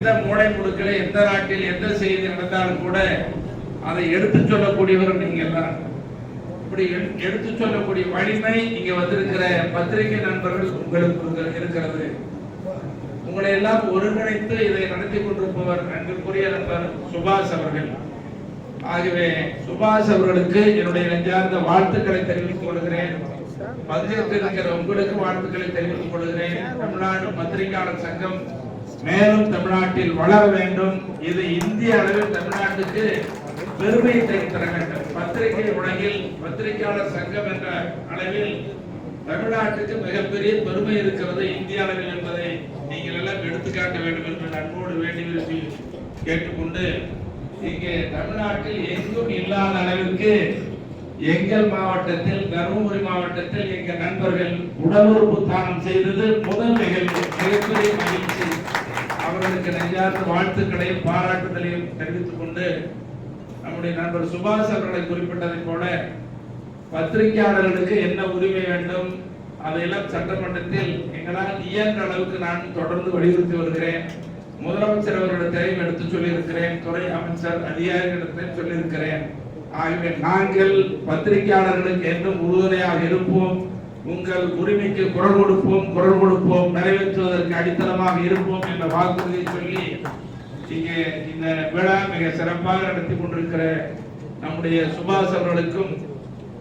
எந்த மூளை முழுக்களை எந்த நாட்டில் எந்த செய்தி நடந்தாலும் கூட அதை எடுத்து சொல்லக்கூடியவர் நீங்க எல்லாம். இப்படி எடுத்து சொல்லக்கூடிய வலிமை இங்க வந்திருக்கிற பத்திரிகை நண்பர்கள் உங்களுக்கு இருக்கிறது. உங்களை எல்லாம் ஒருங்கிணைத்து இதை நடத்தி கொண்டிருப்பவர் அன்பிற்குரிய நண்பர் சுபாஷ் அவர்கள். ஆகவே சுபாஷ் அவர்களுக்கு என்னுடைய நெஞ்சார்ந்த வாழ்த்துக்களை தெரிவித்துக் கொள்கிறேன். பங்கேற்றிருக்கிற உங்களுக்கு வாழ்த்துக்களை தெரிவித்துக் கொள்கிறேன். தமிழ்நாடு பத்திரிகையாளர் சங்கம் மேலும் தமிழ்நாட்டில் வளர வேண்டும். இது இந்திய அளவில் தமிழ்நாட்டுக்கு பெருமையை தர வேண்டும். பத்திரிகை உலகில் பத்திரிகையாளர் சங்கம் என்ற அளவில் தமிழ்நாட்டுக்கு மிகப்பெரிய பெருமை இருக்கிறது இந்திய அளவில் என்பதை நீங்கள் எல்லாம் எடுத்துக்காட்ட வேண்டும் என்று அன்போடு வேண்டி விரும்பி கேட்டுக்கொண்டு, இங்கே தமிழ்நாட்டில் எங்கும் இல்லாத அளவிற்கு எங்கள் மாவட்டத்தில் தருமபுரி மாவட்டத்தில் எங்கள் நண்பர்கள் உடல் உறுப்பு தானம் செய்தது முதல் நிகழ்வு. மிகப்பெரிய மகிழ்ச்சி. அவர்களுக்கு நெஞ்சார்ந்த வாழ்த்துக்களையும் பாராட்டுதலையும் தெரிவித்துக் கொண்டு, நம்முடைய நண்பர் சுபாஷ் அவர்களை குறிப்பிட்டதை போல பத்திரிகையாளர்களுக்கு என்ன உரிமை வேண்டும் அதையெல்லாம் சட்டமன்றத்தில் எங்களால் இயன்ற அளவுக்கு நான் தொடர்ந்து வலியுறுத்தி வருகிறேன். முதலமைச்சர் அவர்களிடத்தையும் எடுத்து சொல்லியிருக்கிறேன். துறை அமைச்சர் அதிகாரிகளிடத்தையும் சொல்லியிருக்கிறேன். ஆகவே நாங்கள் பத்திரிகையாளர்களுக்கு என்றும் உறுதுணையாக இருப்போம். உங்கள் உரிமைக்கு குரல் கொடுப்போம், நிறைவேற்றுவதற்கு அடித்தளமாக இருப்போம் என்ற வாக்குறுதியை சொல்லி இங்கே இந்த விழா மிக சிறப்பாக நடத்தி கொண்டிருக்கிற நம்முடைய சுபாஷ் அவர்களுக்கும்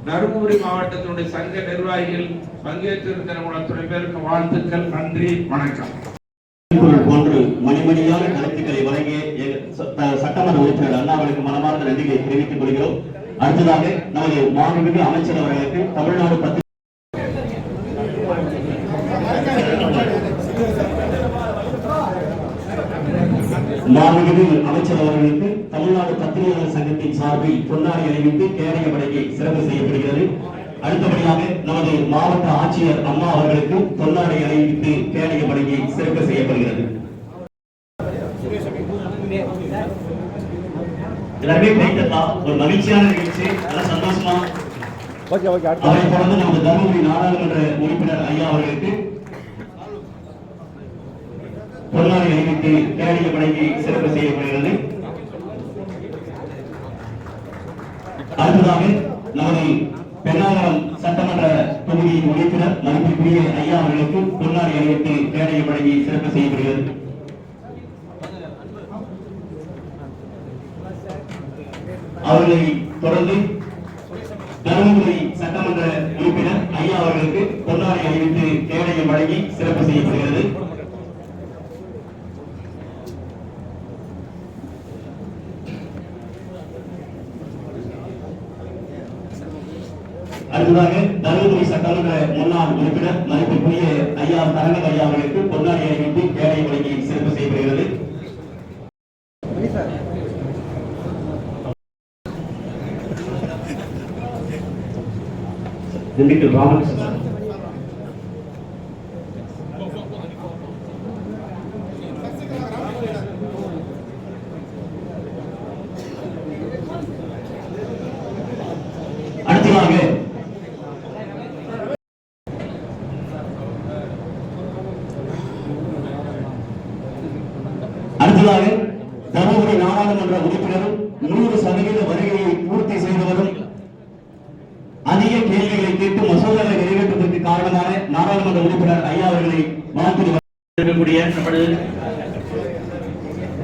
தருமபுரி மாவட்டத்தினுடைய சங்க நிர்வாகிகள் பங்கேற்றிருக்கிற அத்தனை பேருக்கு வாழ்த்துக்கள். நன்றி, வணக்கம். போன்று மணிமணியான கருத்துக்களை வழங்கிய சட்டமன்ற உறுப்பினர் அண்ணா அவர்களுக்கு மனமார்ந்த நன்றிகளை தெரிவித்துக் கொள்கிறோம். அடுத்ததாக நமது மாண்புமிகு அமைச்சர் அவர்களுக்கு தமிழ்நாடு பத்திரிகையாளர் சங்கத்தின் சார்பில் பொன்னாடை அணிவித்து கேடய படைக்கு சிறப்பு செய்யப்படுகிறது. அடுத்தபடியாக நமது மாவட்ட ஆட்சியர் அம்மா அவர்களுக்கு பொன்னாடை அணிவித்து கேடய படைக்கு சிறப்பு செய்யப்படுகிறது. எல்லாருமே கைத்தட்டா ஒரு மகிழ்ச்சியான நிகழ்ச்சி, நல்ல சந்தோஷமா. அவரை தொடர்ந்து நமது தருமபுரி நாடாளுமன்ற உறுப்பினர் ஐயா அவர்களுக்கு பொன்னாடை அணிவித்து கேடய படைக்கு சிறப்பு செய்யப்படுகிறது. அடுத்ததாக நமது பெண்ணாகரம் சட்டமன்ற தொகுதியின் உறுப்பினர் மதிப்பிற்குரிய ஐயா அவர்களுக்கு பொன்னாடை அணிவித்து கேடய படைக்கு சிறப்பு செய்யப்படுகிறது. அவர்களை தொடர்ந்து தருமபுரி சட்டமன்ற உறுப்பினர் ஐயா அவர்களுக்கு பொன்னாடை அணிவித்து கேடய படைக்கு சிறப்பு செய்யப்படுகிறது. அடுத்ததாக தருமபுரி சட்டமன்ற முன்னாள் உறுப்பினர் மதிப்பிற்குரிய ஐயா தரங்கன் ஐயா அவர்களுக்கு பொன்னாடை அணிவித்து கேடய படைக்கு சிறப்பு செய்யப்படுகிறது. திண்டுக்கல் ராமகிருஷ்ணன் அடுத்ததாக தருமபுரி நாடாளுமன்ற உறுப்பினரும் 100% வருகையை பூர்த்தி செய்தவரும் அதிக கேள்விகளை கேட்டு மசோதாவை நிறைவேற்றுவதற்கு காரணமான நாடாளுமன்ற உறுப்பினர் ஐயா அவர்களை வாழ்த்துக்கூடிய நமது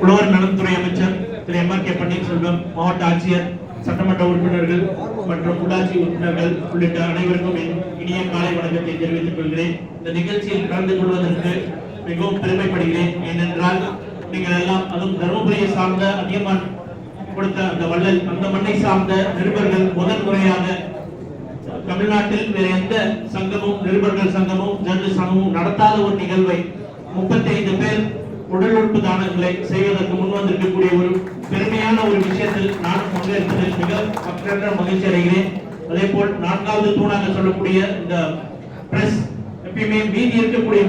உழவர் நலத்துறை அமைச்சர் திரு MRK பன்னீர்செல்வம், மாவட்ட ஆட்சியர், சட்டமன்ற உறுப்பினர்கள் மற்றும் உள்ளாட்சி உறுப்பினர்கள் உள்ளிட்ட அனைவருக்கும் இனிய காலை வணக்கத்தை தெரிவித்துக் கொள்கிறேன். இந்த நிகழ்ச்சியில் கலந்து கொள்வதற்கு மிகவும் பெருமைப்படுகிறேன். ஏனென்றால் நீங்கள் எல்லாம், அதுவும் தருமபுரியை சார்ந்த அதிகமான் கொடுத்த அந்த வள்ளல், அந்த மண்ணை சார்ந்த நிருபர்கள் முதல் முறையாக தமிழ்நாட்டில் வேற எந்த சங்கமும், நிருபர்கள் சங்கமும், ஜர்னலிஸ்ட் சங்கமும் நடத்தாத ஒரு நிகழ்வை 35 பேர் உடல் உறுப்பு தானங்களை செய்வதற்கு முன் வந்திருக்கக்கூடிய ஒரு பெருமையான ஒரு விஷயத்தில் நானும் பங்கேற்பதில் மிக மக்கள் மகிழ்ச்சி அடைகிறேன். அதே போல் 4வது தூணாக சொல்லக்கூடிய இந்த பிரஸ், எப்பயுமே மீதி இருக்கக்கூடிய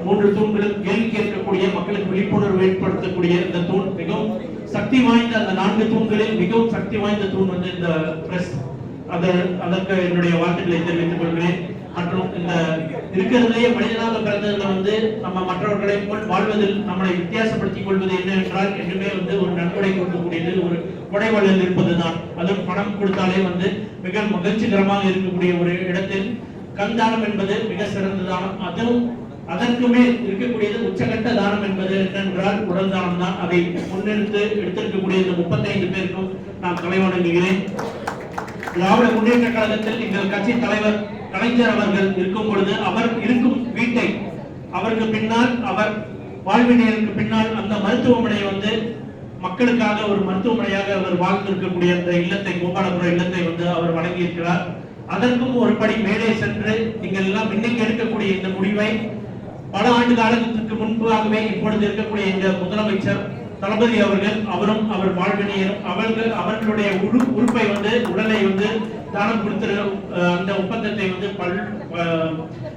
3 தூண்களும் கேள்வி கேட்கக்கூடிய, மக்களுக்கு விழிப்புணர்வு ஏற்படுத்தக்கூடிய இந்த தூண் மிகவும் சக்தி வாய்ந்த, அந்த 4 தூண்களில் மிகவும் சக்தி வாய்ந்த தூண் வந்து இந்த பிரஸ். அதற்கு என்னுடைய வாழ்த்துக்களை தெரிவித்துக் கொள்கிறேன். மற்றும் இந்த இருக்கிறதுலேயே மனிதனாக பிறந்ததுல வந்து நம்ம மற்றவர்களை போல் வாழ்வதில் நம்மளை வித்தியாசப்படுத்திக் கொள்வது என்னவென்றால் என்றுமே வந்து ஒரு நன்கொடை கொடுக்கக்கூடியது, ஒரு கொடைவள்ளல் இருப்பதுதான். அதுவும் பணம் கொடுத்தாலே வந்து மிக மகிழ்ச்சிகரமாக இருக்கக்கூடிய ஒரு இடத்தில் கண்தானம் என்பது மிக சிறந்த தானம். அதுவும் அதற்குமே இருக்கக்கூடியது உச்சகட்ட தானம் என்பது என்னென்றால் உடல் தானம் தான். அதை முன்னெடுத்து எடுத்திருக்கக்கூடிய இந்த 35 பேருக்கும் நான் தலை வணங்குகிறேன். திராவிட முன்னேற்ற கழகத்தில் எங்கள் கட்சி தலைவர் கலைஞர் அவர்கள் இருக்கும் பொழுது அவர் இருக்கும் வீட்டை, அவருக்கு பின்னால் அவர் வாழ்வினையருக்கு பின்னால் அந்த மருத்துவமனை வந்து மக்களுக்காக ஒரு மருத்துவமனையாக அவர் வாழ்ந்திருக்கக்கூடிய அந்த இல்லத்தை, கோபாலபுரம் இல்லத்தை வந்து அவர் வழங்கியிருக்கிறார். அதற்கும் ஒரு படி மேலே சென்று நீங்கள் எல்லாம் இன்னைக்கு எடுக்கக்கூடிய இந்த முடிவை பல ஆண்டு காலத்திற்கு முன்பாகவே இப்பொழுது இருக்கக்கூடிய இந்த முதலமைச்சர் தளபதி அவர்கள், அவரும் அவர் வாழ்வினையரும் அவர்களுடைய உறுப்பை வந்து உடலை வந்து தானம் கொடுத்து அந்த ஒப்பந்தத்தை வந்து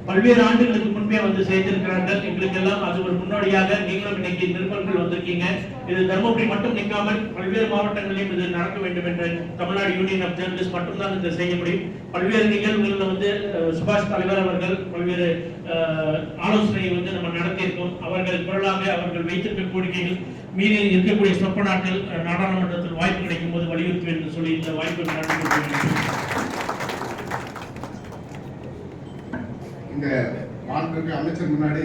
பல்வேறு ஆண்டுகளுக்கு முன்பே வந்து செய்திருக்கிறார்கள். எங்களுக்கு எல்லாம் அது ஒரு முன்னோடியாக நீங்களும் இன்னைக்கு நிருபர்கள் வந்திருக்கீங்க. இது தருமபுரி மட்டும் நிற்காமல் பல்வேறு மாவட்டங்களிலும் இது நடக்க வேண்டும் என்ற தமிழ்நாடு யூனியன் ஆஃப் ஜேர்னலிஸ்ட் மட்டும்தான் இதை செய்ய முடியும். பல்வேறு நிகழ்வுகளில் வந்து சுபாஷ் தலைவர் அவர்கள் பல்வேறு ஆலோசனை வந்து நம்ம நடத்தியிருக்கோம். அவர்கள் குரலாக அவர்கள் வைத்திருக்க கோரிக்கைகள் மீறி இருக்கக்கூடிய சொப்ப நாட்கள் நாடாளுமன்றத்தில் வாய்ப்பு கிடைக்கும் போது வலியுறுத்துவேன் என்று சொல்லி இந்த வாய்ப்பை நடத்தி இந்த மாண்புமிகு அமைச்சர் முன்னாடி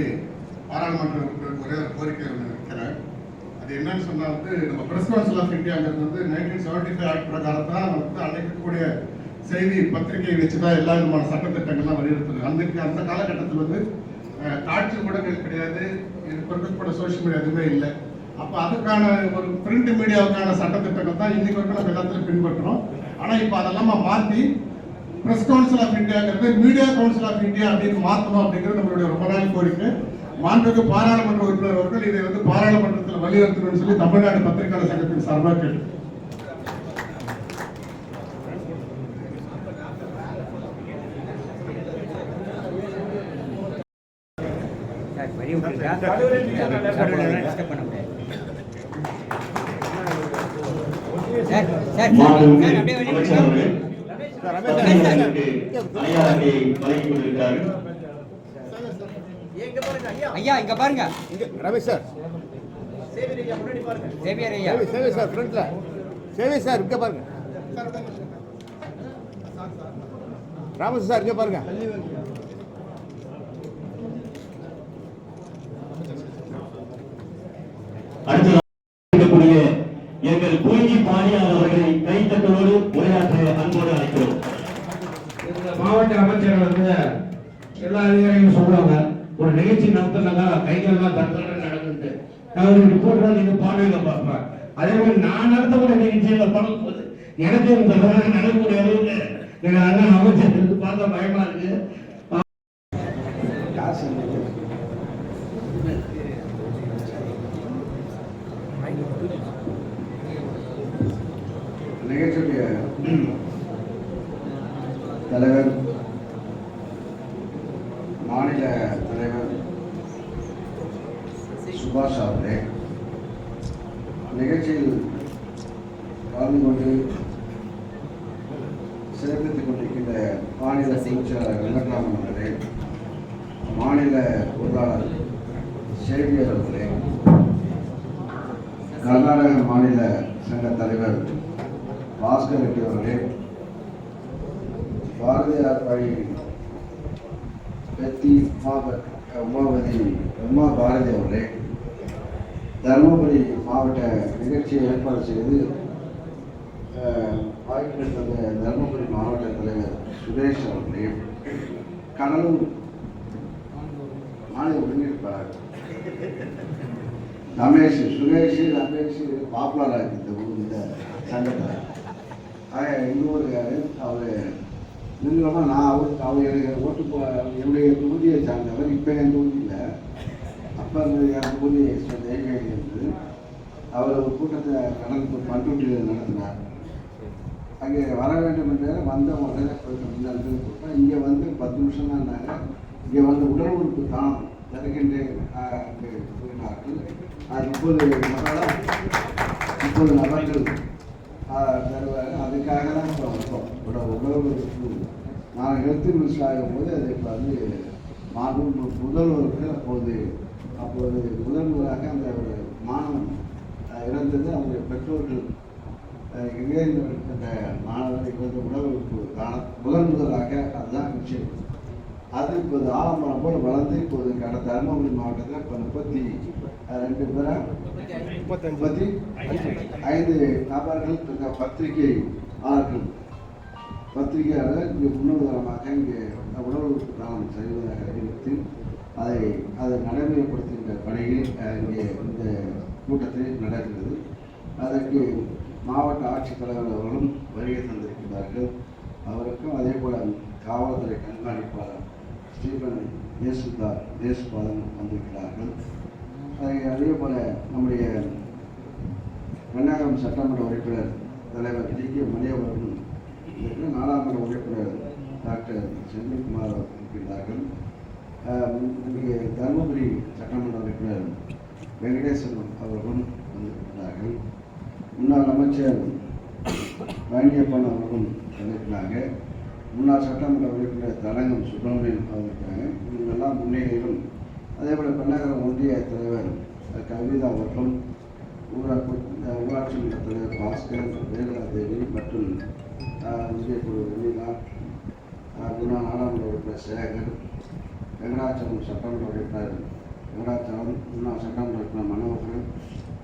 பாராளுமன்ற உறுப்பினர் ஒரே ஒரு கோரிக்கை ஒன்று வைக்கிறேன். அது என்னன்னு சொன்னா வந்து நம்ம பிரஸ் கவுன்சில் ஆஃப் இந்தியாங்கிறது வந்து 1975 ஆக்ட் பிரகாரம் தான் வந்து அன்னைக்கக்கூடிய செய்தி பத்திரிகை வச்சுதான் எல்லா விதமான சட்டத்திட்டங்கள்லாம் வலியுறுத்துது. அந்த காலகட்டத்தில் வந்து காட்சி ஊடகங்கள் கிடையாது, கூட சோசியல் மீடியா எதுவுமே இல்லை. அப்போ அதுக்கான ஒரு பிரிண்ட் மீடியாவுக்கான சட்டத்திட்டங்கள் தான் இன்னைக்கு வரைக்கும் நம்ம எல்லாத்திலும் பின்பற்றுறோம். ஆனால் இப்போ அதெல்லாம் மாற்றி பிரஸ் கவுன்சில் ஆஃப் இந்தியாங்கிறது மீடியா கவுன்சில் ஆஃப் இந்தியா அப்படின்னு மாற்றணும் அப்படிங்கிறது நம்மளுடைய ரொம்ப நாள் கோரிக்கை. மாண்புமிகு பாராளுமன்ற உறுப்பினர் அவர்கள் இதை வந்து பாராளுமன்றத்தில் வலியுறுத்தணும்னு சொல்லி தமிழ்நாடு பத்திரிகையாளர் சங்கத்தின் சார்பாக கேட்டு ஐயா இங்க பாருங்க. ரமேஷ் சார், சேவியர் ஐயா, சேவி சார் ஃப்ரண்ட்ல, சேவி சார் இங்க பாருங்க. ராமேஷ் சார் இங்க பாருங்க. அடுத்த எங்கள் பூஞ்சி பாடியார் அவர்களை கைத்தட்டலோடு உரையாற்ற அன்போடு அழைக்கிறோம். மாவட்ட அமைச்சர் வந்து எல்லா அதிகாரிகளும் சொல்லுவாங்க, ஒரு நிகழ்ச்சி நடத்தினாங்க கைகள்லாம் தட்டலாம் நடக்குது, நான் ஒரு ரிப்போர்ட்டா நீங்க பாடுவீங்க பார்ப்பேன். அதே மாதிரி நான் நடத்தக்கூடிய நிகழ்ச்சியில பண்ணும்போது எனக்கு இந்த நடக்கக்கூடிய அளவுக்கு எங்க அண்ணன் அமைச்சர் இருந்து பார்க்க பயமா இருக்கு. நிகழ்ச்சியுடைய தலைவர், மாநில தலைவர் சுபாஷ் அவர்களே, நிகழ்ச்சியில் கலந்து கொண்டு சிறப்பித்துக் கொண்டிருக்கின்ற மாநில பொதுச்செயலாளர் வெங்கட்ராமன் அவர்களே, மாநில பொருளாளர் சேவியர் அவர்களே, கர்நாடக மாநில சங்க தலைவர் பாஸ்கர் ரெட்டி அவர்களே, பாரதியார் பள்ளி பெத்தி உமா பாரதி அவர்களே, தருமபுரி மாவட்ட நிகழ்ச்சியை ஏற்பாடு செய்து வாய்ப்பு தந்த தருமபுரி மாவட்ட தலைவர் சுரேஷ் அவர்களே, கடலூர் மாநில ஒருங்கிணைப்பாளர் ரமேஷ், சுரேஷ் ரமேஷ் பாப்புலராக இருக்கு இந்த ஊர் இந்த சங்கத்தில். இன்னொரு அவர் நிறுவனமாக நான் அவர் எனக்கு ஓட்டு என்னுடைய தொகுதியை சார்ந்தவர். இப்போ என் தொகுதியில் அப்போ என் தொகுதி நெய்வேலி இருந்தது. அவர் ஒரு கூட்டத்தை பண்ருட்டியில் நடத்தினார். அங்கே வர வேண்டும் என்ற வந்த உடனே போயிட்டு கூட்டம் இங்கே வந்து 10 நிமிஷம் தான் இருந்தாங்க. இங்கே வந்து உடல் உறுப்பு தானம் தருகின்றேன் கூறினார்கள். அது 30 நபர்கள் தருவார். அதுக்காக தான் இப்போ வந்தோம். உடல் உறுப்பு நான் ஹெல்த் மினிஸ்டர் ஆகும்போது அது இப்போ வந்து முதல்வருக்கு அப்போது முதல்வராக அந்த ஒரு மாணவன் இறந்தது. அவருடைய பெற்றோர்கள் இளைஞர்கிட்ட மாணவர் இறந்த உணவுக்கு முதலாக அதுதான் விஷயம். அது இப்போது ஆலமரம் போல் வளர்ந்து இப்போது தருமபுரி மாவட்டத்தில் இப்போ 32 பேரா 35 நபர்கள் பத்திரிகையாளர் இங்கே முன்னுதாரணமாக இங்கே உணவு தானம் செய்வதாக அறிவித்து அதை நடைமுறைப்படுத்துகின்ற பணியில் இங்கே இந்த கூட்டத்தில் நடக்கிறது. அதற்கு மாவட்ட ஆட்சித்தலைவர் அவர்களும் வருகை தந்திருக்கிறார்கள். அவருக்கும் அதே போல காவல்துறை கண்காணிப்பாளர் ஸ்டீபன் தேசுபாதன் வந்திருக்கிறார்கள். அதே போல நம்முடைய கன்னியாகுமரி சட்டமன்ற உறுப்பினர் தலைவர் டி கே மணி அவர்களும் நாடாளுமன்ற உறுப்பினர் டாக்டர் செந்தில்குமார் இருக்கிறார்கள். இங்கே தருமபுரி சட்டமன்ற உறுப்பினர் வெங்கடேசன் அவர்களும் வந்திருக்கிறார்கள். முன்னாள் அமைச்சர் பழனியப்பன் அவர்களும் வந்திருக்கிறாங்க. முன்னாள் சட்டமன்ற உறுப்பினர் தலங்கம் சுப்பிரமணியன் வந்திருக்காங்க. இவங்கெல்லாம் முன்னிலையிலும் அதே போல் பெண்ணகரம் ஒன்றிய தலைவர் கவிதா அவர்களும் ஊராட்சி மன்ற தலைவர் பாஸ்கர் வேலுதேவி மற்றும் ஒன்றிய குழு வெண்ணிலா முன்னாள் நாடாளுமன்ற உறுப்பினர் சேகர் வெங்கடாச்சலம் சட்டமன்ற உறுப்பினர் வெங்கடாச்சலம் முன்னாள் சட்டமன்ற உறுப்பினர் மனோகரன்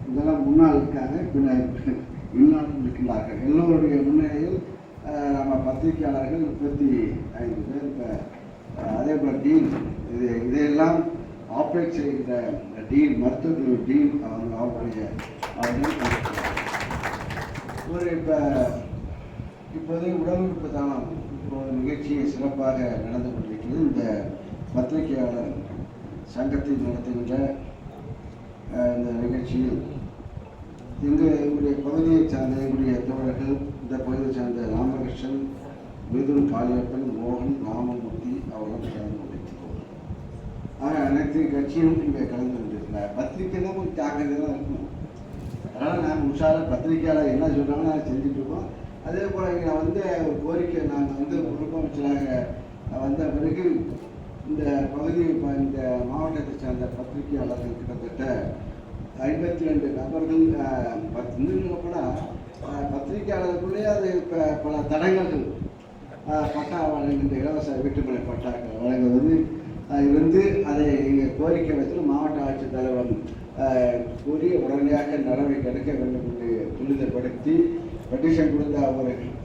இதெல்லாம் முன்னால் இருக்காங்க. பின்னர் இன்னாலும் இருக்கின்றார்கள். எல்லோருடைய முன்னிலையில் நம்ம பத்திரிகையாளர்கள் 35 பேர். இப்போ அதே போல் டீன் இதையெல்லாம் ஆப்ரேட் செய்கிற டீன் மருத்துவ டீன் அவருடைய ஒரு இப்போது உடல் உறுப்பு தானம் நிகழ்ச்சியை சிறப்பாக நடந்து கொண்டிருக்கிறது. இந்த பத்திரிகையாளர் சங்கத்தில் நடத்துகின்ற இந்த நிகழ்ச்சியில் எங்களுடைய பகுதியை சார்ந்த எங்களுடைய தோழர்கள், இந்த பகுதியை சார்ந்த ராமகிருஷ்ணன், மிதுன், காளியப்பன், மோகன், ராமமூர்த்தி அவர்களும் கலந்து கொண்டிருக்கிறோம். ஆனால் அனைத்து கட்சியும் இங்கே கலந்து கொண்டிருக்கிறார். பத்திரிகை தான் கொஞ்சம் ஜாக்கிரதையாக இருக்கணும். அதனால் நாங்கள் உஷாராக பத்திரிகையாளர் என்ன சொல்கிறாங்க நாங்கள் செஞ்சுட்டு இருக்கோம். அதே போல் இங்கே ஒரு கோரிக்கை நாங்கள் பொறுப்பு அமைச்சராக வந்த பிறகு இந்த பகுதி இந்த மாவட்டத்தை சார்ந்த பத்திரிகையாளர்கள் கிட்டத்தட்ட 52 நபர்கள் இன்னும் கூட பத்திரிகையாளர்களுக்குள்ளேயே அது இப்போ பல தடங்கல்கள் பட்டா வழங்குகின்ற இலவச வீட்டுமனை பட்டாக்கள் வழங்குவது இருந்து அதை எங்கள் கோரிக்கை வைத்து மாவட்ட ஆட்சித்தலைவர் கூறி உடனடியாக நடவடிக்கை எடுக்க வேண்டும் என்று துரிதப்படுத்தி பெட்டிஷன் கொடுத்த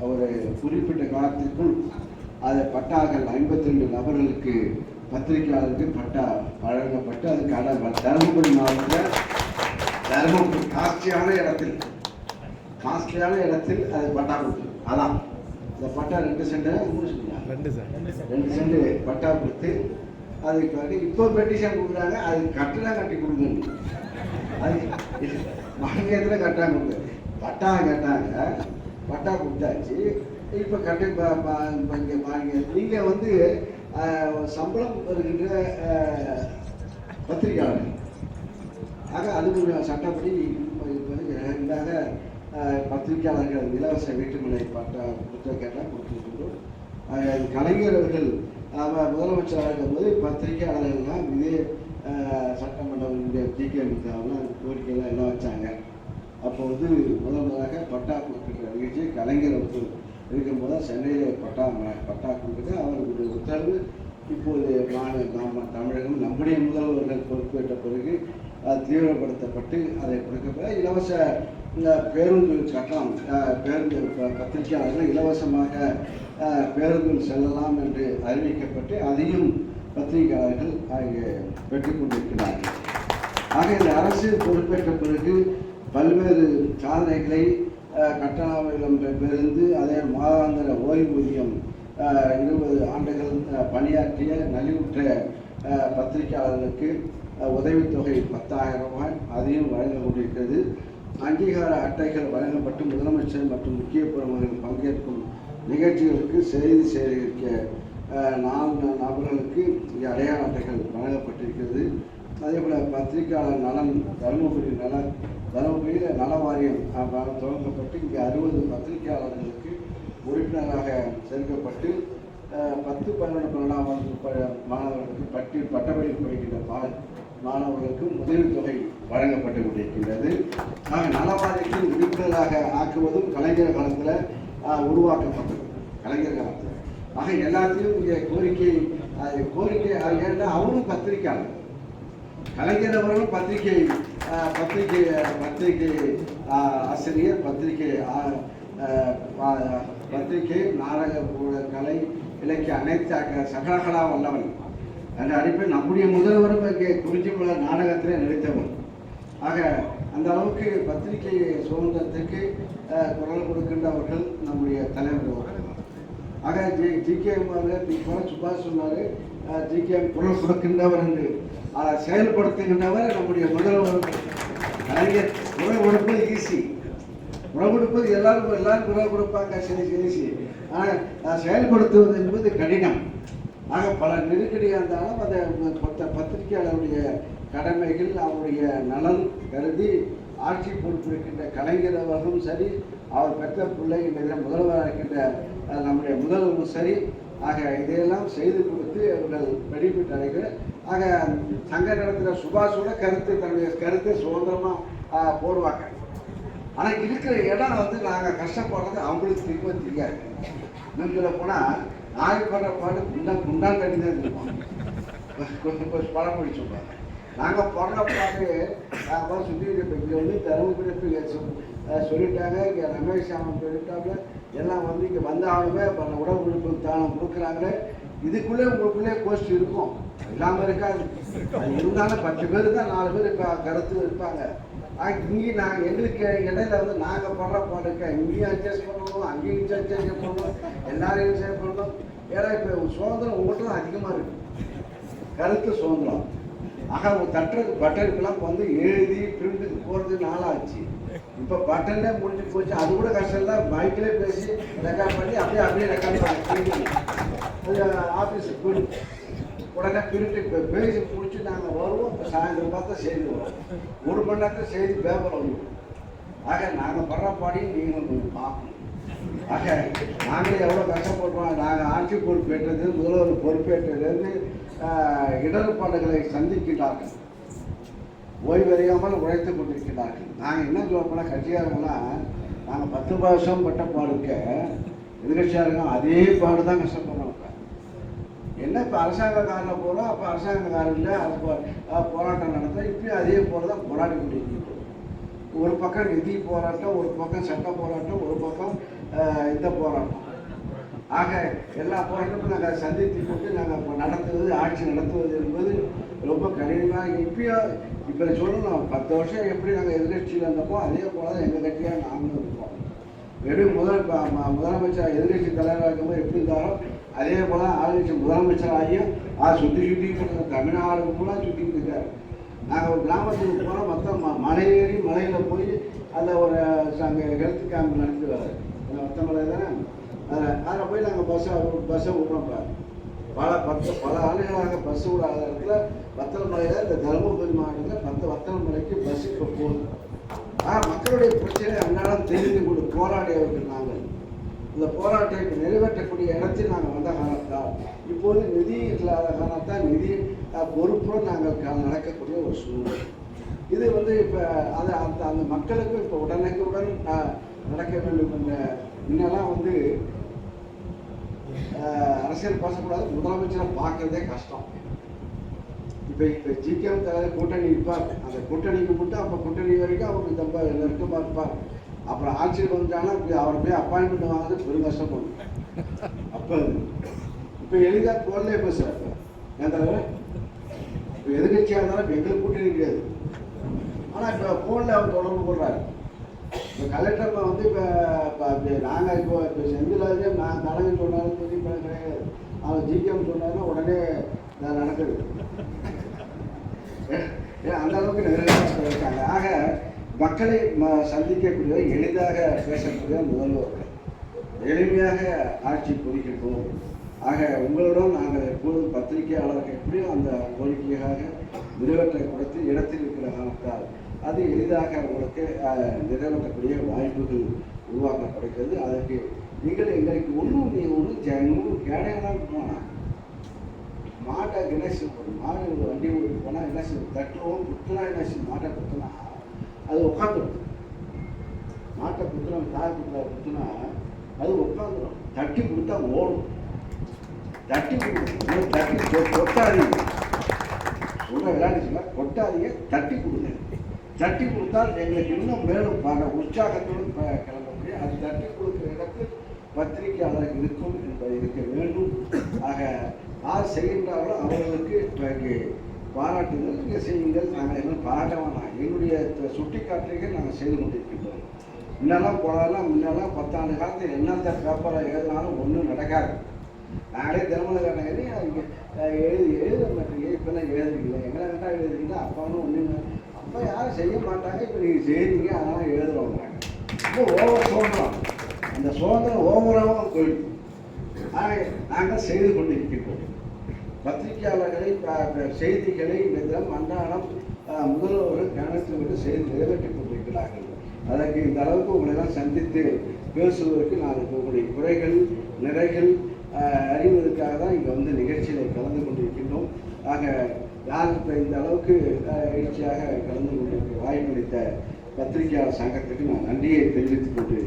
அவர் குறிப்பிட்ட காலத்திற்குள் அதை பட்டாக்கள் 52 நபர்களுக்கு பத்திரிகையாளருக்கு பட்டா வழங்கப்பட்டு அதுக்கான தருமபுரி மாவட்டத்தில் தருமபுரி காஸ்ட்லியான இடத்தில் அது பட்டா கொடுத்து அதான் இந்த பட்டா 2 சென்ட் 2 சென்ட் பட்டா கொடுத்து அதுக்கு இப்போ பெட்டிஷன் கொடுக்குறாங்க. அது கட்டணம் கட்டி கொடுங்க. அது மாநிலத்தில் கட்டாங்க கொடுங்க. பட்டா கேட்டாங்க, பட்டா கொடுத்தாச்சு. இப்போ இங்கே பாருங்க, நீங்கள் சம்பளம் வருகின்ற பத்திரிகையாளர்கள் ஆக அது சட்டப்படி ரெண்டாக பத்திரிகையாளர்கள் இலவச வீட்டுமனை பட்டா கொடுத்த கேட்டால் கொடுத்துருக்கோம். கலைஞர் அவர்கள் முதலமைச்சராக இருக்கும்போது பத்திரிகையாளர்கள்லாம் இதே சட்டமன்ற டிகே அவங்களாம் கோரிக்கையெல்லாம் எல்லாம் வச்சாங்க. அப்போ முதலாக பட்டா கொடுக்கிற நிகழ்ச்சி கலைஞர் அவர்கள் இருக்கும்போது சென்னையில் பட்டா கொடுத்து அவர்களுடைய உத்தரவு இப்போது தமிழகம் நம்முடைய முதல்வர்கள் பொறுப்பேற்ற பிறகு அது தீவிரப்படுத்தப்பட்டு அதை கொடுக்கப்பட இலவச பேருந்து கட்டணம் பேருந்து பத்திரிகையாளர்கள் இலவசமாக பேருந்தில் செல்லலாம் என்று அறிவிக்கப்பட்டு அதையும் பத்திரிகையாளர்கள் அங்கே பெற்றுக் கொண்டிருக்கிறார்கள். ஆக இந்த அரசு பொறுப்பேற்ற பிறகு பல்வேறு சாதனைகளை கட்டணம் பேருந்து அதே மாதாந்திர ஓய்வூதியம் 20 ஆண்டுகள் பணியாற்றிய நலிவுற்ற பத்திரிகையாளர்களுக்கு உதவித்தொகை 10,000 ரூபாய் அதையும் வழங்க கொண்டிருக்கிறது. அங்கீகார அட்டைகள் வழங்கப்பட்டு முதலமைச்சர் மற்றும் முக்கிய பிரமுகர்கள் பங்கேற்கும் நிகழ்ச்சிகளுக்கு செய்தி சேகரிக்க 4 நபர்களுக்கு அடையாள அட்டைகள் வழங்கப்பட்டிருக்கிறது. அதேபோல் பத்திரிகையாளர் நலன் தருமபுரியில் நல வாரியம் துவங்கப்பட்டு இங்கே 60 பத்திரிகையாளர்களுக்கு உறுப்பினராக சேர்க்கப்பட்டு 10, 11, 12ஆம் வகுப்பு மாணவர்களுக்கு பட்டப்படிப்பு படிக்கின்ற மாணவர்களுக்கு உதவித்தொகை வழங்கப்பட்டு கொண்டிருக்கின்றது. ஆக நலவாரியத்தின் உறுப்பினராக ஆக்குவதும் கலைஞர் காலத்தில் உருவாக்கப்பட்டது. கலைஞர் காலத்தில் ஆக எல்லாத்தையும் இங்கே கோரிக்கை ஏன்னா அவரும் பத்திரிக்கையாளர், கலைஞர் அவர்களும் பத்திரிகை ஆசிரியர், பத்திரிகை நாடக கலை இலக்கிய அனைத்து சகலகலா வல்லவன் அந்த அடிப்படையில் நம்முடைய முதல்வரும் இங்கே குறிஞ்சிமலை நாடகத்திலே நடித்தவர். ஆக அந்த அளவுக்கு பத்திரிகை சுதந்திரத்துக்கு குரல் கொடுக்கின்றவர்கள் நம்முடைய தலைவர். ஆக ஜிகேஎம் போல சுபாஷ் சொன்னார், ஜிகேஎம் குரல் கொடுக்கின்றவர் என்று அதை செயல்படுத்துகின்றவர் நம்முடைய முதல்வர் கலைஞர். குரல் கொடுப்பது ஈஸி, குரல் கொடுப்பது எல்லாரும் குரல் கொடுப்பாங்க, சரி. ஆனால் செயல்படுத்துவது என்பது கடினம். ஆக பல நெருக்கடியாக இருந்தாலும் அந்த பத்திரிகையாளருடைய கடமைகள் அவருடைய நலன் கருதி ஆட்சி பொறுப்பிருக்கின்ற கலைஞர் அவர்களும் சரி, அவர் பெற்ற பிள்ளை முதல்வராக இருக்கின்ற நம்முடைய முதல்வரும் சரி. ஆக இதையெல்லாம் செய்து கொடுத்து அவர்கள் வெளிப்பட்டார்கள். ஆக சங்க நடத்துகிற சுபாஷோட தன்னுடைய கருத்தை சுதந்திரமாக போடுவாங்க. ஆனால் இருக்கிற இடம் நாங்கள் கஷ்டப்படுறது அவங்களுக்கு திரும்ப தெரியாது. இன்னும் சொல்ல போனால் நாய் படுற பாடு குண்டான் தண்ணி தான் இருப்போம். கொஞ்சம் பழமொழி சொல்லுவாங்க. நாங்கள் பிறந்த பாடு சுற்றி இங்கே தருமபுரி சொல்லிட்டாங்க, இங்கே ரமேஷ் சாமன் சொல்லிட்டாங்க, எல்லாம் இங்கே வந்தாலுமே உடல் உறுப்பு தானம் கொடுக்குறாங்க. இதுக்குள்ளே உங்களுக்குள்ளே கோஷ்டி இருக்கும், இல்லாமல் இருக்காது. அது இருந்தாலும் 10 பேர் தான் 4 பேர் கருத்து இருப்பாங்க. இங்கே நாங்கள் எங்களுக்கு இடையில நாங்கள் படுற பாடுக்க இங்கேயும் அட்ஜஸ்ட் பண்ணணும், அங்கேயும் அட்ஜஸ்ட் பண்ணணும், எல்லாரையும் அட்ஜஸ்ட் பண்ணணும். ஏன்னா இப்போ சுதந்திரம் உங்கள்கிட்ட தான் அதிகமாக இருக்குது, கருத்து சுதந்திரம். ஆக பட்டனுக்கெல்லாம் எழுதி பிரிண்ட்டுக்கு போகிறது நாளாச்சு. இப்போ பட்டனே முடிஞ்சு போச்சு. அது கூட கஷ்டம் இல்லை, மைக்கிலே பேசி ரெக்கார்ட் பண்ணி அப்படியே ரெக்கார்ட் பண்ணி ஆஃபீஸுக்கு போயிட்டு உடனே பிரிண்ட்டு பேசி முடிச்சு நாங்கள் வருவோம். இப்போ சாயந்தரம் பார்த்தா செய்தி வரும், 1 மணி நேரத்தில் செய்தி பேப்பர் வந்துடும். ஆக நாங்கள் படுற பாடியும் நீங்களும் கொஞ்சம் பார்க்கணும். ஆக நாங்களே எவ்வளோ கஷ்டப்படுறோம். நாங்கள் ஆட்சி பொறுப்பேற்றது, முதல்வர் பொறுப்பேற்றதுலேருந்து இடர்பாடுகளை சந்திக்கிறார்கள், ஓய்வறியாமல் உழைத்து கொண்டிருக்கிறார்கள். நாங்கள் என்ன சொல்லப்போனால் கட்சியாளர்கள்லாம் நாங்கள் 10 வருஷம் பட்ட பாடுக்க எதிர்கட்சியாளர்கள் அதே பாடு தான் கஷ்டப்படுறோம். என்ன இப்போ அரசாங்கக்காரில் போகிறோம், அப்போ அரசாங்கக்காரில் போராட்டம் நடத்தும். இப்பயும் அதே போல தான் போராடி கொண்டிருக்கிறோம். ஒரு பக்கம் நிதி போராட்டம், ஒரு பக்கம் சட்ட போராட்டம், ஒரு பக்கம் இந்த போராட்டம். ஆக எல்லா போராட்டமும் நாங்கள் சந்தித்து கொண்டு நாங்கள் இப்போ நடத்துவது, ஆட்சி நடத்துவது என்பது ரொம்ப கடினமாக. இப்போ சொல்லணும், 10 வருஷம் எப்படி நாங்கள் எதிர்கட்சியில் இருந்தப்போ அதே போல தான் எங்கள் கட்சியாக நாங்களும் இருப்போம். வெறும் முதலமைச்சர் எதிர்கட்சி தலைவராக இருக்கும்போது எப்படி இருந்தாலும் அதே போல ஆளுங்கட்சி முதலமைச்சராகியும் சுற்றி தமிழ்நாடு ஃபுல்லாக சுற்றிக்கிட்டு இருக்காரு. நாங்கள் ஒரு கிராமத்துக்கு போனால் மொத்தம் மலையில் போய் அந்த ஒரு அங்கே ஹெல்த் கேம்ப் நடத்தி வராது, மலை தானே, அதில் போய் நாங்கள் பஸ்ஸை விட்றோம். பல ஆண்டுகளாக பஸ் விடாத இடத்துல வத்தலமலையில் இந்த தருமபுரி மாவட்டத்தில் வத்தலமலைக்கு பஸ் இப்போ போகுது. மக்களுடைய பிரச்சனை அன்றாடம் தெரிந்து கொண்டு போராடியவர்கள் நாங்கள். இந்த போராட்டத்தை நிறைவேற்றக்கூடிய இடத்தில் நாங்கள் வந்த காரணத்தால் இப்போது நிதி இல்லாத காரணத்தால் நிதி பொறுப்புடன் நாங்கள் நடக்கக்கூடிய ஒரு சூழ்நிலை. இது இப்போ அந்த மக்களுக்கு இப்போ உடனுக்குடன் நடக்க வேண்டும் என்ற முன்னெல்லாம் அரசியல் பேசக்கூடாது, முதலமைச்சரை பார்க்கறதே கஷ்டம். இப்போ ஜிகேஎம் தலைவர் கூட்டணி இருப்பார், அந்த கூட்டணிக்கு மட்டும் அப்போ கூட்டணி வரைக்கும் அவருக்கு ரொம்ப நெருக்கமாக இருப்பார். அப்புறம் ஆட்சியில் வந்துட்டாங்கன்னா அவரை போய் அப்பாயின்மெண்ட் வாங்குறது பெரும் கஷ்டப்படும். அப்போ இப்போ எளிதாக போடலே பேசுகிறார் என் தலைவர். இப்போ எதிர்கட்சியாக இருந்தாலும் எங்களுக்கு கூட்டணி கிடையாது. ஆனால் இப்போ ஃபோனில் அவர் தொடர்பு போடுறாரு. இப்போ கலெக்டர் இப்போ நாங்கள் இப்போ செந்திலாஜே நான் தலைமை சொன்னாலும் சொல்லி கிடையாது, அவர் ஜிகேஎம் சொன்னாருன்னா உடனே நடக்குது. அந்த அளவுக்கு நிறைவேற்ற இருக்காங்க. ஆக மக்களை சந்திக்கக்கூடிய எளிதாக பேசக்கூடிய முதல்வர்கள் எளிமையாக ஆட்சி புரிகின்றோம். ஆக உங்களுடன் நாங்கள் எப்போதும் பத்திரிகையாளர்கள் எப்படியும் அந்த கோரிக்கையாக நிறைவேற்ற கொடுத்து இடத்தில் இருக்கிற காரணத்தால் அது எளிதாக உங்களுக்கு நிறைவேற்றக்கூடிய வாய்ப்புகள் உருவாக்கப்படுகிறது. அதற்கு நீங்கள் எங்களுக்கு ஒன்றும் நீ ஒன்றும் கேடையெல்லாம் போனால் மாட்டை கணேஷ் மாடு வண்டி ஓடி போனால் என்ன செய்யும் தட்டுவோம் குத்துனா என்ன செய்யும் மாட்டை குத்துனா அது உட்காந்துடும். மாட்டை குத்துனா தாய் குத்துனா அது உட்காந்துடும். தட்டி கொடுத்தா ஓடும். தட்டி கொடுக்கணும். தட்டி கொட்டாதீங்க. சொல்ற விளையாடுச்சுன்னா கொட்டாதீங்க, தட்டி கொடுங்க. தட்டி கொடுத்தால் எங்களுக்கு இன்னும் மேலும் பல உற்சாகத்தோடு கிளம்ப முடியும். அது தட்டி கொடுக்குற இடத்தில் பத்திரிகையாளர்கள் இருக்கும் என்பது இருக்க வேண்டும். ஆக யார் செய்கின்றார்களோ அவர்களுக்கு பாராட்டுங்கள், நீங்கள் செய்யுங்கள். நாங்கள் எல்லாம் பாராட்ட வேணாம். எங்களுடைய சுட்டிக்காட்டுகள் நாங்கள் செய்து கொண்டிருக்கின்றோம். முன்னெல்லாம் போனாலும் முன்னெல்லாம் 10 ஆண்டு காலத்தில் என்னென்ன பேப்பரை எழுதினாலும் ஒன்றும் நடக்காது. நாங்களே தினமலர் எழுத மாட்டீங்க, இப்போல்லாம் எழுதுறீங்களா, எங்களை வேண்டாம் எழுதுறீங்களா, அப்பாவும் ஒன்றுங்க அப்போ யாரும் செய்ய மாட்டாங்க. இப்போ நீங்கள் செய்கிறீங்க, அதெல்லாம் எழுதுறவங்க இப்போ ஓவர் சுதந்திரம். அந்த சுதந்திரம் ஓவராக போயிடும். நாங்கள் செய்து கொண்டிருக்கின்றோம். பத்திரிகையாளர்களை செய்திகளை இந்த தினம் அன்றாடம் முதல்வர்கள் கவனத்தில் விட்டு செய்து நிறைவேற்றிக் கொண்டிருக்கிறார்கள். அதற்கு இந்த அளவுக்கு உங்களெல்லாம் சந்தித்து பேசுவதற்கு நான் உங்களுடைய குறைகள் நிறைகள் அறிவதற்காக தான் இங்கே வந்து நிகழ்ச்சியில் கலந்து கொண்டிருக்கின்றோம். ஆக யார் இப்போ இந்த அளவுக்கு எழுச்சியாக கலந்து கொண்டிருக்க வாய்ப்பளித்த பத்திரிகையாளர் சங்கத்துக்கு நான் நன்றியை தெரிவித்துக் கொண்டு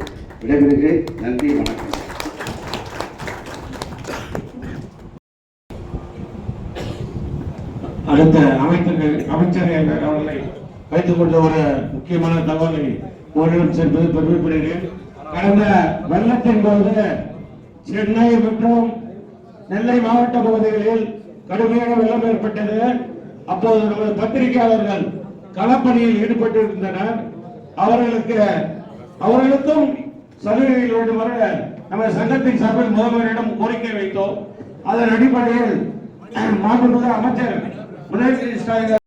விடைபெறுகிறேன். நன்றி, வணக்கம். அடுத்த அமைச்சர் அவர்களை வைத்துக் கொண்ட ஒரு முக்கியமான தகவலை உங்களிடம் சேர்ப்பது பெருமைப்படுகிறேன். கடந்த வெள்ளத்தின் போது சென்னை மற்றும் நெல்லை மாவட்ட பகுதிகளில் கடுமையான வெள்ளம் ஏற்பட்டது. அப்போது நமது பத்திரிகையாளர்கள் களப்பணியில் ஈடுபட்டிருந்தனர். அவர்களுக்கும் சலுகைகள் வேண்டுமென நமது சங்கத்தின் சார்பில் முதல்வரிடம் கோரிக்கை வைத்தோம். அதன் அடிப்படையில் மாண்புமிகு அமைச்சர் உதயநிதி ஸ்டாலின்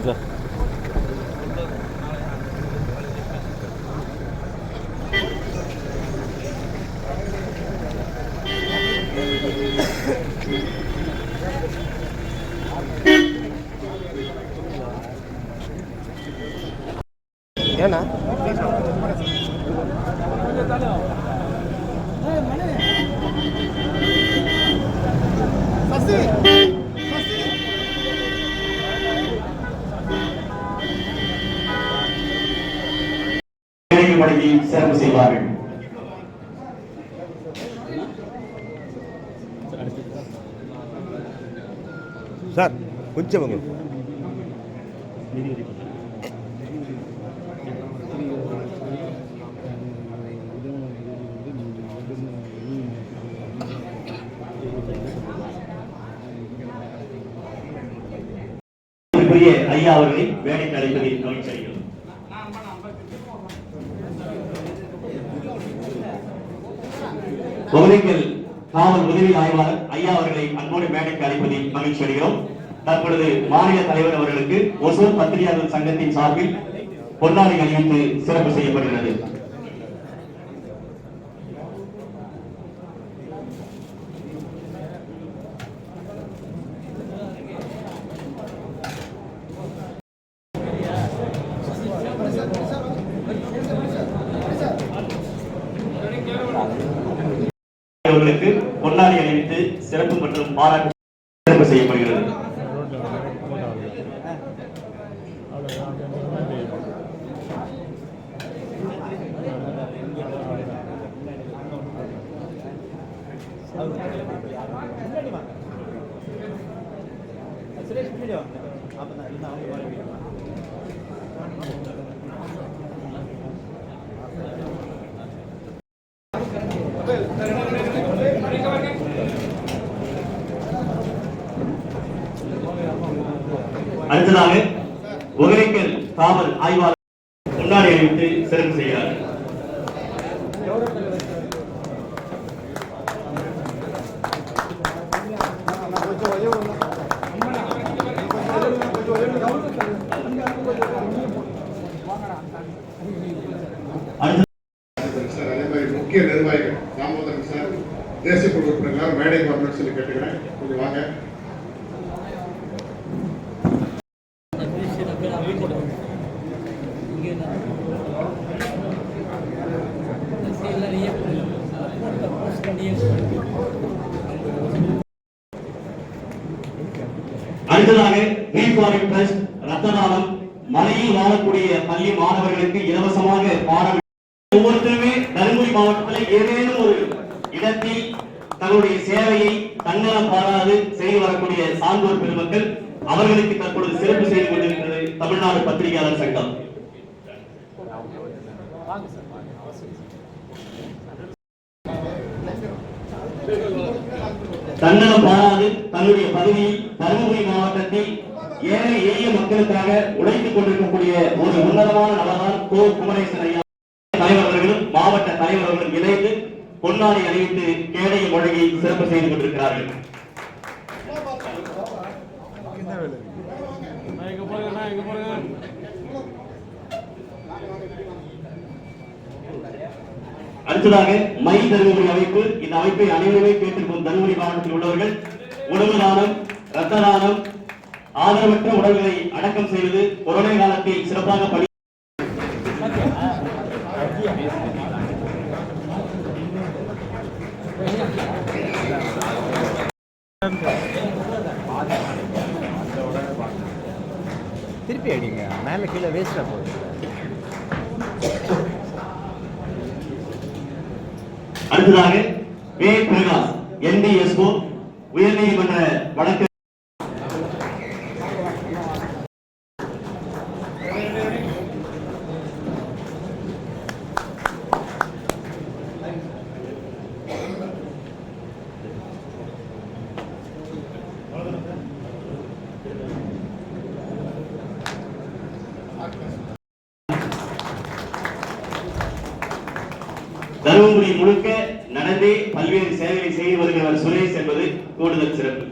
சார் ஏன்னா சிறப்பு செய்வார்கள். சார் கொஞ்சம் ஐயா அவர்களை வேலைக்கு அழைப்பதில் மகிழ்ச்சியடைகிறோம். ஒகேனக்கல் காவல் உதவி ஆய்வாளர் ஐயா அவர்களை அன்போடு மேடைக்கு அழைப்பதில் மகிழ்ச்சி அடைகிறோம். தற்பொழுது மாநில தலைவர் அவர்களுக்கு ஒசூர் பத்திரிகையாளர் சங்கத்தின் சார்பில் பொன்னாடை அணிவித்து சிறப்பு செய்யப்படுகிறது. அவர்களுக்கு பொன்னாடை அணிவித்து சிறப்பு மற்றும் பாராட்டு சிறப்பு செய்யப்படுகிறது. அடுத்ததாக ஒகேனக்கல் காவல் ஆய்வாளர் பொன்னாடை அணிவித்து சிறப்பு செய்கிறார்கள். சார், அதே மாதிரி முக்கிய நிர்வாகிகள் தாமோதரன் சார், தேசிய குழு உறுப்பினர் மேடைக்கு வரணும்னு சொல்லி கேட்டுக்கிறேன். கொஞ்சம் வாங்க. அடுத்ததாக ட்ரஸ்ட் ரத்ததானம் மலையில் வாழக்கூடிய பள்ளி மாணவர்களுக்கு இலவசமாக பாடம். ஒவ்வொருத்தருமே தருமபுரி மாவட்டத்தில் ஏதேனும் ஒரு இடத்தில் தங்களுடைய சேவையை தன்னலம் பாராது செய்து வரக்கூடிய சான்றோர் பெருமக்கள், அவர்களுக்கு தற்பொழுது சிறப்பு செய்து கொண்டிருக்கிறது தமிழ்நாடு பத்திரிகையாளர் சங்கம். தன்னலம் பாராது தன்னுடைய பகுதியில் தருமபுரி மாவட்டத்தில் ஏழை எளிய மக்களுக்காக உழைத்துக் கொண்டிருக்கக்கூடிய ஒரு உன்னதமான நபர்தான் கோ குமரேசன் ஐயா. தலைவர்களும் மாவட்ட தலைவர்களும் இணைந்து பொன்னாடை அணிவித்து கேடய மொழியை சிறப்பு செய்து கொண்டிருக்கிறார்கள். அடுத்ததாக மை தருமபுரி அமைப்பு. இந்த அமைப்பை அனைவருமே கேட்டிருக்கும் தருமபுரி மாவட்டத்தில் உள்ளவர்கள் உணவு தானம், ரத்த தானம், ஆதரவற்ற உடல்களை அடக்கம் செய்வது கொரோனா காலத்தில் சிறப்பாக பணி. திருப்பி அடிங்க, மேல கீழே வேஸ்டா போகுது. அடுத்ததாக வே பிரகாஷ் NDSO உயர்நீதிமன்ற வழக்கு. தருமபுரி முழுக்க நடந்தே பல்வேறு சேவைகளை செய்து வருகிறவர் சுரேஷ் என்பது கூடுதல் சிறப்பு.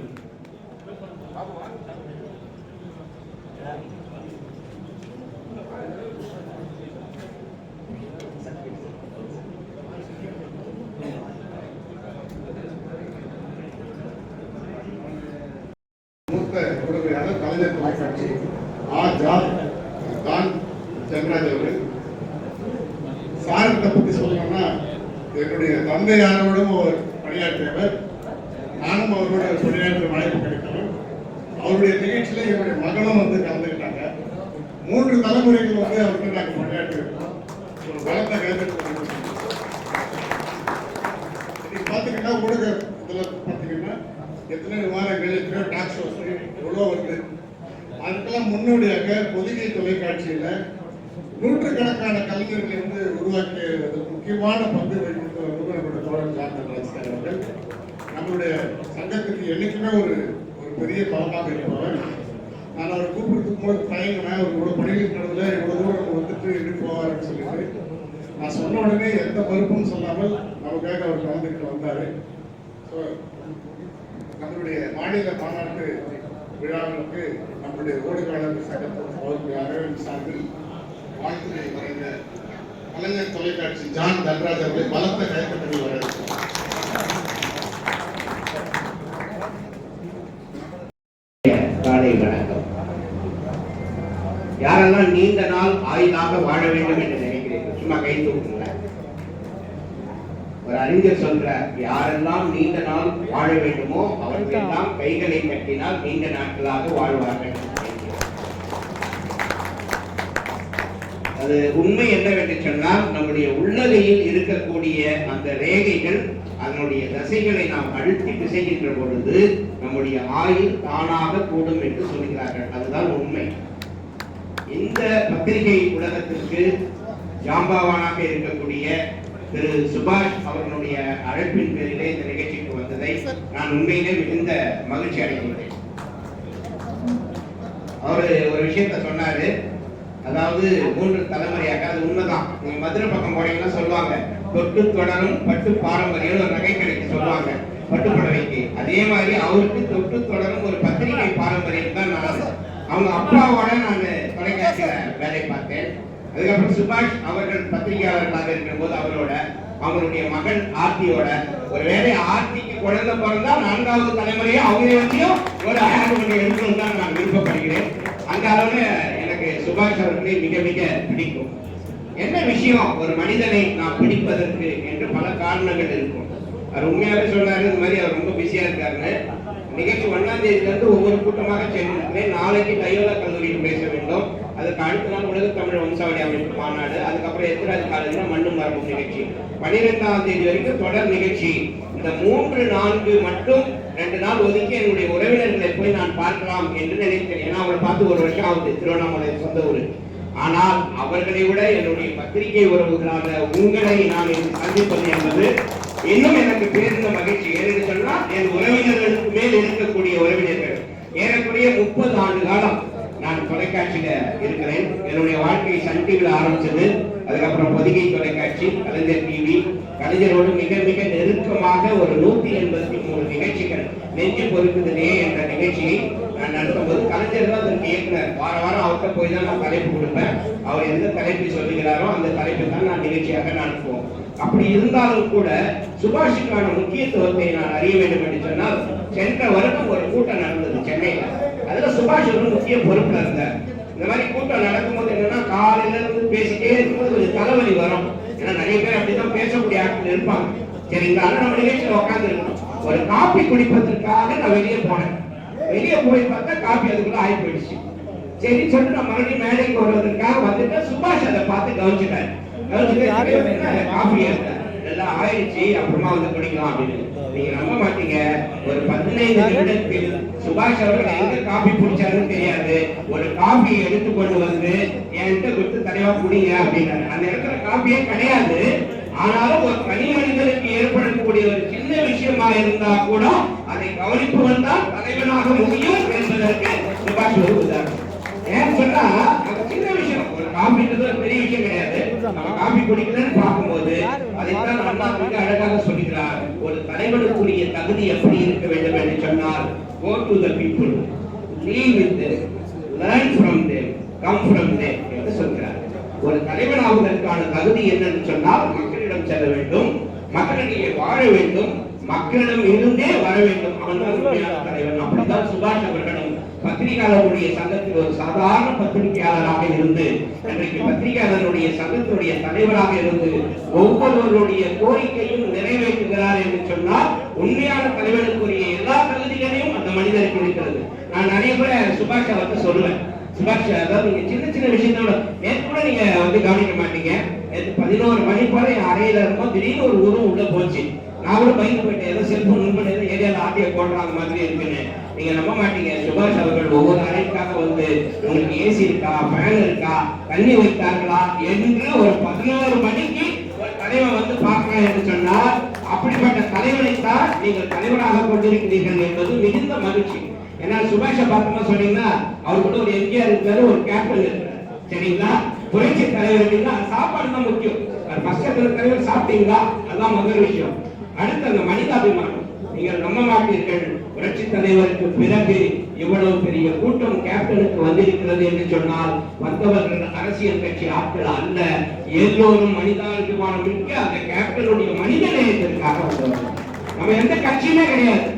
மூத்த உடமையாளர் கலைஞர் தொலைக்காட்சி ஜான் சென்ராஜ் அவர்கள். சாரத்தை பற்றி சொல்லணும்னா, என்னுடைய தந்தையாரோடும் அவர் பணியாற்றியவர், நானும் அவரோட பணியாற்ற வாய்ப்பு கிடைத்தவர். அவருடைய நிகழ்ச்சியில என்னுடைய மகனும் வந்து கலந்துக்கிட்டாங்க. 3 தலைமுறைகள் வந்து அவருக்கு நாங்கள் பணியாற்றிருக்கோம். ஒரு பலத்த கைதட்டு. இன்னைக்கு பார்த்தீங்கன்னா ஊடக இதில் பார்த்தீங்கன்னா எத்தனை விமானங்கள், எத்தனை டாக் ஷோஸ் எவ்வளோ வருது. அதுக்கெல்லாம் முன்னோடியாக பொதிகை தொலைக்காட்சியில் நூற்றுக்கணக்கான கலைஞர்களை வந்து உருவாக்கியது முக்கியமான பங்கு வகித்த தோழர் ஜான் அவர்கள் நம்மளுடைய சங்கத்துக்கு என்னைக்குமே ஒரு பெரிய பலமாக இருப்பவர். நான் அவர் கூப்பிட்டு போது தயங்கினேன். அவர் இவ்வளோ பணிகளுக்கு நடுவில் இவ்வளோ தூரம் வந்துட்டு எப்படி போவார்னு சொல்லிட்டு நான் சொன்ன உடனே எந்த மறுப்பும் சொல்லாமல் நமக்காக அவர் கலந்துக்கிட்டு வந்தார். ஸோ நம்மளுடைய மாநில மாநாட்டு விழாவிற்கு நம்முடைய ஓடுகாலர் சங்கத்தின் அரவிந்த் சார்பில் வாழ்த்துறை வரைந்த கலைஞர் தொலைக்காட்சி ஜான் தன்ராஜ் அவர்களை பலத்த கைப்பற்றி வரவேற்கிறோம். காலை வணக்கம். யாரெல்லாம் நீண்ட நாள் ஆயுளாக வாழ வேண்டும் என்று நினைக்கிறீர்கள்? சும்மா கை தூக்குங்க. ஒரு அறிஞர் சொல்ற, யாரெல்லாம் நீண்ட நாள் வாழ வேண்டுமோ அவர்கள் எல்லாம் கைகளை கட்டினால் நீண்ட நாட்களாக வாழ்வார்கள். அது உண்மை என்னவென்று சொன்னால், நம்முடைய உள்ளகையில் இருக்கக்கூடிய அந்த ரேகைகள், அதனுடைய தசைகளை நாம் அழுத்தி பிசைகின்ற பொழுது நம்முடைய ஆயுள் தானாக கூடும் என்று சொல்கிறார்கள். அதுதான் உண்மை. இந்த பத்திரிகை உலகத்திற்கு ஜாம்பவானாக இருக்கக்கூடிய திரு சுபாஷ் அவர்களுடைய அழைப்பின் பேரிலே இந்த நிகழ்ச்சிக்கு வந்ததை நான் உண்மையிலே மிகுந்த மகிழ்ச்சி அடைகின்றேன். அவரு ஒரு விஷயத்த சொன்னாரு, அதாவது 3 தலைமுறையாக. அது உண்மைதான். நீங்க மதுரை பக்கம் போனீங்கன்னா சொல்லுவாங்க, தொட்டு தொடரும் பட்டு பாரம்பரியம் ஒரு நகை கடைக்கு சொல்லுவாங்க பட்டுப்புடவைக்கு. அதே மாதிரி அவருக்கு தொட்டு தொடரும் ஒரு பத்திரிகை பாரம்பரியம் தான் நான். அவங்க அப்பாவோட நான் தொலைக்காட்சியில வேலை பார்த்தேன். அதுக்கப்புறம் சுபாஷ் அவர்கள் பத்திரிகையாளர்களாக இருக்கிற போது அவரோட, அவங்களுடைய மகன் ஆர்த்தியோட, ஒருவேளை ஆர்த்திக்கு குழந்தை பிறந்தா 4வது தலைமுறையை அவங்களே வச்சியும் ஒரு ஆடு ஒன்று எடுக்கணும் தான் நான் விருப்பப்படுகிறேன். அந்த அளவுல எனக்கு சுபாஷ் அவர்களை மிக மிக பிடிக்கும். என்ன விஷயம், ஒரு மனிதனை நான் பிடிப்பதற்கு என்று பல காரணங்கள் இருக்கும். அவர் உண்மையாவே சொன்னாரு, இந்த மாதிரி அவர் ரொம்ப பிஸியா இருக்காருன்னு. நிகழ்ச்சி 1ஆம் தேதியிலிருந்து ஒவ்வொரு கூட்டமாக சென்றிருக்கிறேன். நாளைக்கு தையோலா கல்லூரியில் பேச வேண்டும். அதுக்கு அடுத்த நாள் உலக தமிழ் வம்சாவளி அமைப்பு மாநாடு, அதுக்கப்புறம் எத்திராஜ் காலேஜில் மண்ணும் மரபும் நிகழ்ச்சி, 12ஆம் தேதி வரைக்கும் தொடர் நிகழ்ச்சி. இந்த 3-4 மட்டும் 2 நாள் ஒதுக்கி என்னுடைய உறவினர்களை போய் நான் பார்க்கலாம் என்று நினைத்தேன். ஏன்னா அவங்களை பார்த்து 1 வருஷம் ஆகுது, திருவண்ணாமலை சொந்த ஊர். ஆனால் அவர்களை விட என்னுடைய பத்திரிகை உறவுகளான உங்களை நான் சந்திப்பது என்பது இன்னும் எனக்கு பேருந்த மகிழ்ச்சி. ஏன்னு சொன்னா என் உறவினர்களுக்கு மேல் இருக்கக்கூடிய உறவினர்கள். ஏறக்குறைய 30 ஆண்டு காலம் நான் தொலைக்காட்சியில இருக்கிறேன். என்னுடைய வாழ்க்கை சன் டிவில ஆரம்பிச்சது. அதுக்கப்புறம் பொதிகை தொலைக்காட்சி, கலைஞர் டிவி, கலைஞரோடு மிக மிக நெருக்கமாக ஒரு 183 நிகழ்ச்சிகள். நெஞ்சு பொறுக்குதுனே என்ற நிகழ்ச்சியை நான் நடத்தும் போது கலைஞர் தான் அதற்கு இயக்குனர். வாரம் அவர்கிட்ட போய் தான் நான் தலைப்பு கொடுப்பேன். அவர் எந்த தலைப்பை சொல்லுகிறாரோ அந்த தலைப்பை தான் நான் நிகழ்ச்சியாக நடத்துவோம். அப்படி இருந்தாலும் கூட சுபாஷுக்கான முக்கியத்துவத்தை நான் அறிய வேண்டும் என்று சொன்னால், சென்ற வருடம் ஒரு கூட்டம் நடந்தது சென்னையில. அதுல சுபாஷ் ஒரு முக்கிய பொறுப்புல இருந்தார். இந்த மாதிரி கூட்டம் நடக்கும்போது என்னன்னா, காலையில இருந்து பேசிட்டே இருக்கும்போது கொஞ்சம் தலைவலி வரும். ஏன்னா நிறைய பேர் அப்படிதான் பேசக்கூடிய ஆட்கள் இருப்பாங்க. சரிங்களா, நம்ம நிகழ்ச்சியில உட்கார்ந்து இருக்கணும். ஒரு காபி குடிப்பதற்காக நான் வெளியே போனேன். வெளியே போய் பார்த்தா காபி அதுக்குள்ள ஆகி போயிடுச்சு. சரி சொல்லிட்டு நான் மறுபடியும் மேடைக்கு வருவதற்காக வந்துட்டு சுபாஷ் அதை பார்த்து கவனிச்சுட்டாரு. காபி எல்லாம் ஆயிடுச்சு, அப்புறமா வந்து குடிக்கலாம் அப்படின்னு. நீங்க நம்ப மாட்டீங்க, ஒரு 15 நிமிடத்தில் சுபாஷ் அவர்கள் எங்க காபி குடிச்சாருன்னு தெரியாது. ஒரு காபியை எடுத்து கொண்டு வந்து என்கிட்ட கொடுத்து தலைவா குடிங்க அப்படின்னாரு. அந்த இடத்துல காபியே கிடையாது. ஆனாலும் ஒரு தனி மனிதனுக்கு ஏற்படக்கூடிய ஒரு சின்ன விஷயமா இருந்தா கூட அதை கவனிப்பவன் தான் தலைவனாக முடியும் என்பதற்கு சுபாஷ் ஒரு உதாரணம். ஏன்னு சொன்னா அந்த சின்ன விஷயம், ஒரு காபின்றது ஒரு பெரிய விஷயம் கிடையாது. நம்ம காபி குடிக்கலன்னு பார்க்கும்போது அதைத்தான் அண்ணா மிக அழகாக சொல்கிறார். ஒரு தலைவனுக்குரிய தகுதி எப்படி இருக்க வேண்டும் என்று சொன்னால், go to the people, live with them, learn from them, come from them என்று சொல்கிறார். ஒரு தலைவன் ஆவதற்கான தகுதி என்னன்னு சொன்னால், மக்களிடம் செல்ல வேண்டும், மக்களிடையே வாழ வேண்டும், மக்களிடம் இருந்தே வர வேண்டும். அவன் தான் உண்மையான தலைவன். அப்படித்தான் சுபாஷ் அவர்களும் பத்திரிகையாளருடைய சங்கத்தில் ஒரு சாதாரண பத்திரிகையாளராக இருந்து இன்றைக்கு பத்திரிகையாளருடைய சங்கத்தினுடைய தலைவராக இருந்து ஒவ்வொருவருடைய கோரிக்கையும் நிறைவேற்றுகிறார் என்று சொன்னால், உண்மையான தலைவனுக்குரிய எல்லா தகுதிகளையும் அந்த மனிதருக்கு இருக்கிறது. நான் நிறைய முறை சுபாஷ் அவருக்கு சொல்லுவேன், சுபாஷ் அதாவது நீங்க சின்ன சின்ன விஷயத்தோட நேற்று கூட நீங்க வந்து கவனிக்க மாட்டீங்க. 11 மணி போல என் அறையில இருக்கும், திடீர்னு ஒரு உருவம் உள்ள போச்சு. நான் கூட பயந்து போயிட்டேன், ஏதோ செல்போன் நண்பன் ஏதோ ஏரியாவில் ஆட்டிய போடுறாங்க மாதிரி இருக்குன்னு. நீங்க நம்ப மாட்டீங்க, சுபாஷ் அவர்கள் ஒவ்வொரு அறைக்காக வந்து உங்களுக்கு ஏசி இருக்கா, ஃபேன் இருக்கா, தண்ணி வைத்தார்களா என்று ஒரு 11 மணிக்கு ஒரு தலைவன் வந்து பார்க்கலாம் என்று சொன்னால், அப்படிப்பட்ட தலைவனைத்தான் நீங்கள் தலைவராக கொண்டிருக்கிறீர்கள் என்பது மிகுந்த மகிழ்ச்சி. ஏன்னா சுபாஷை பார்த்தோம்னா சொன்னீங்கன்னா, அவர் கூட ஒரு எம்ஜிஆர் இருக்காரு, ஒரு கேப்டன் இருக்காரு. சரிங்களா, புரட்சி தலைவர் அப்படின்னா சாப்பாடு தான் முக்கியம். ஃபர்ஸ்ட் தலைவர் சாப்பிட்டீங்களா, அதுதான் முதல் விஷயம். அடுத்து அந்த மனிதாபிமானம். நீங்கள் நம்ப மாட்டீர்கள், புரட்சி தலைவருக்கு பிறகு இவ்வளவு பெரிய கூட்டம் கேப்டனுக்கு வந்திருக்கிறது என்று சொன்னால், மற்றவர்கள் அரசியல் கட்சி ஆட்கள் அல்ல, எல்லோரும் மனிதாபிமானம் மிக்க அந்த கேப்டனுடைய மனித நேயத்திற்காக வந்தவர்கள். நம்ம எந்த கட்சியுமே கிடையாது.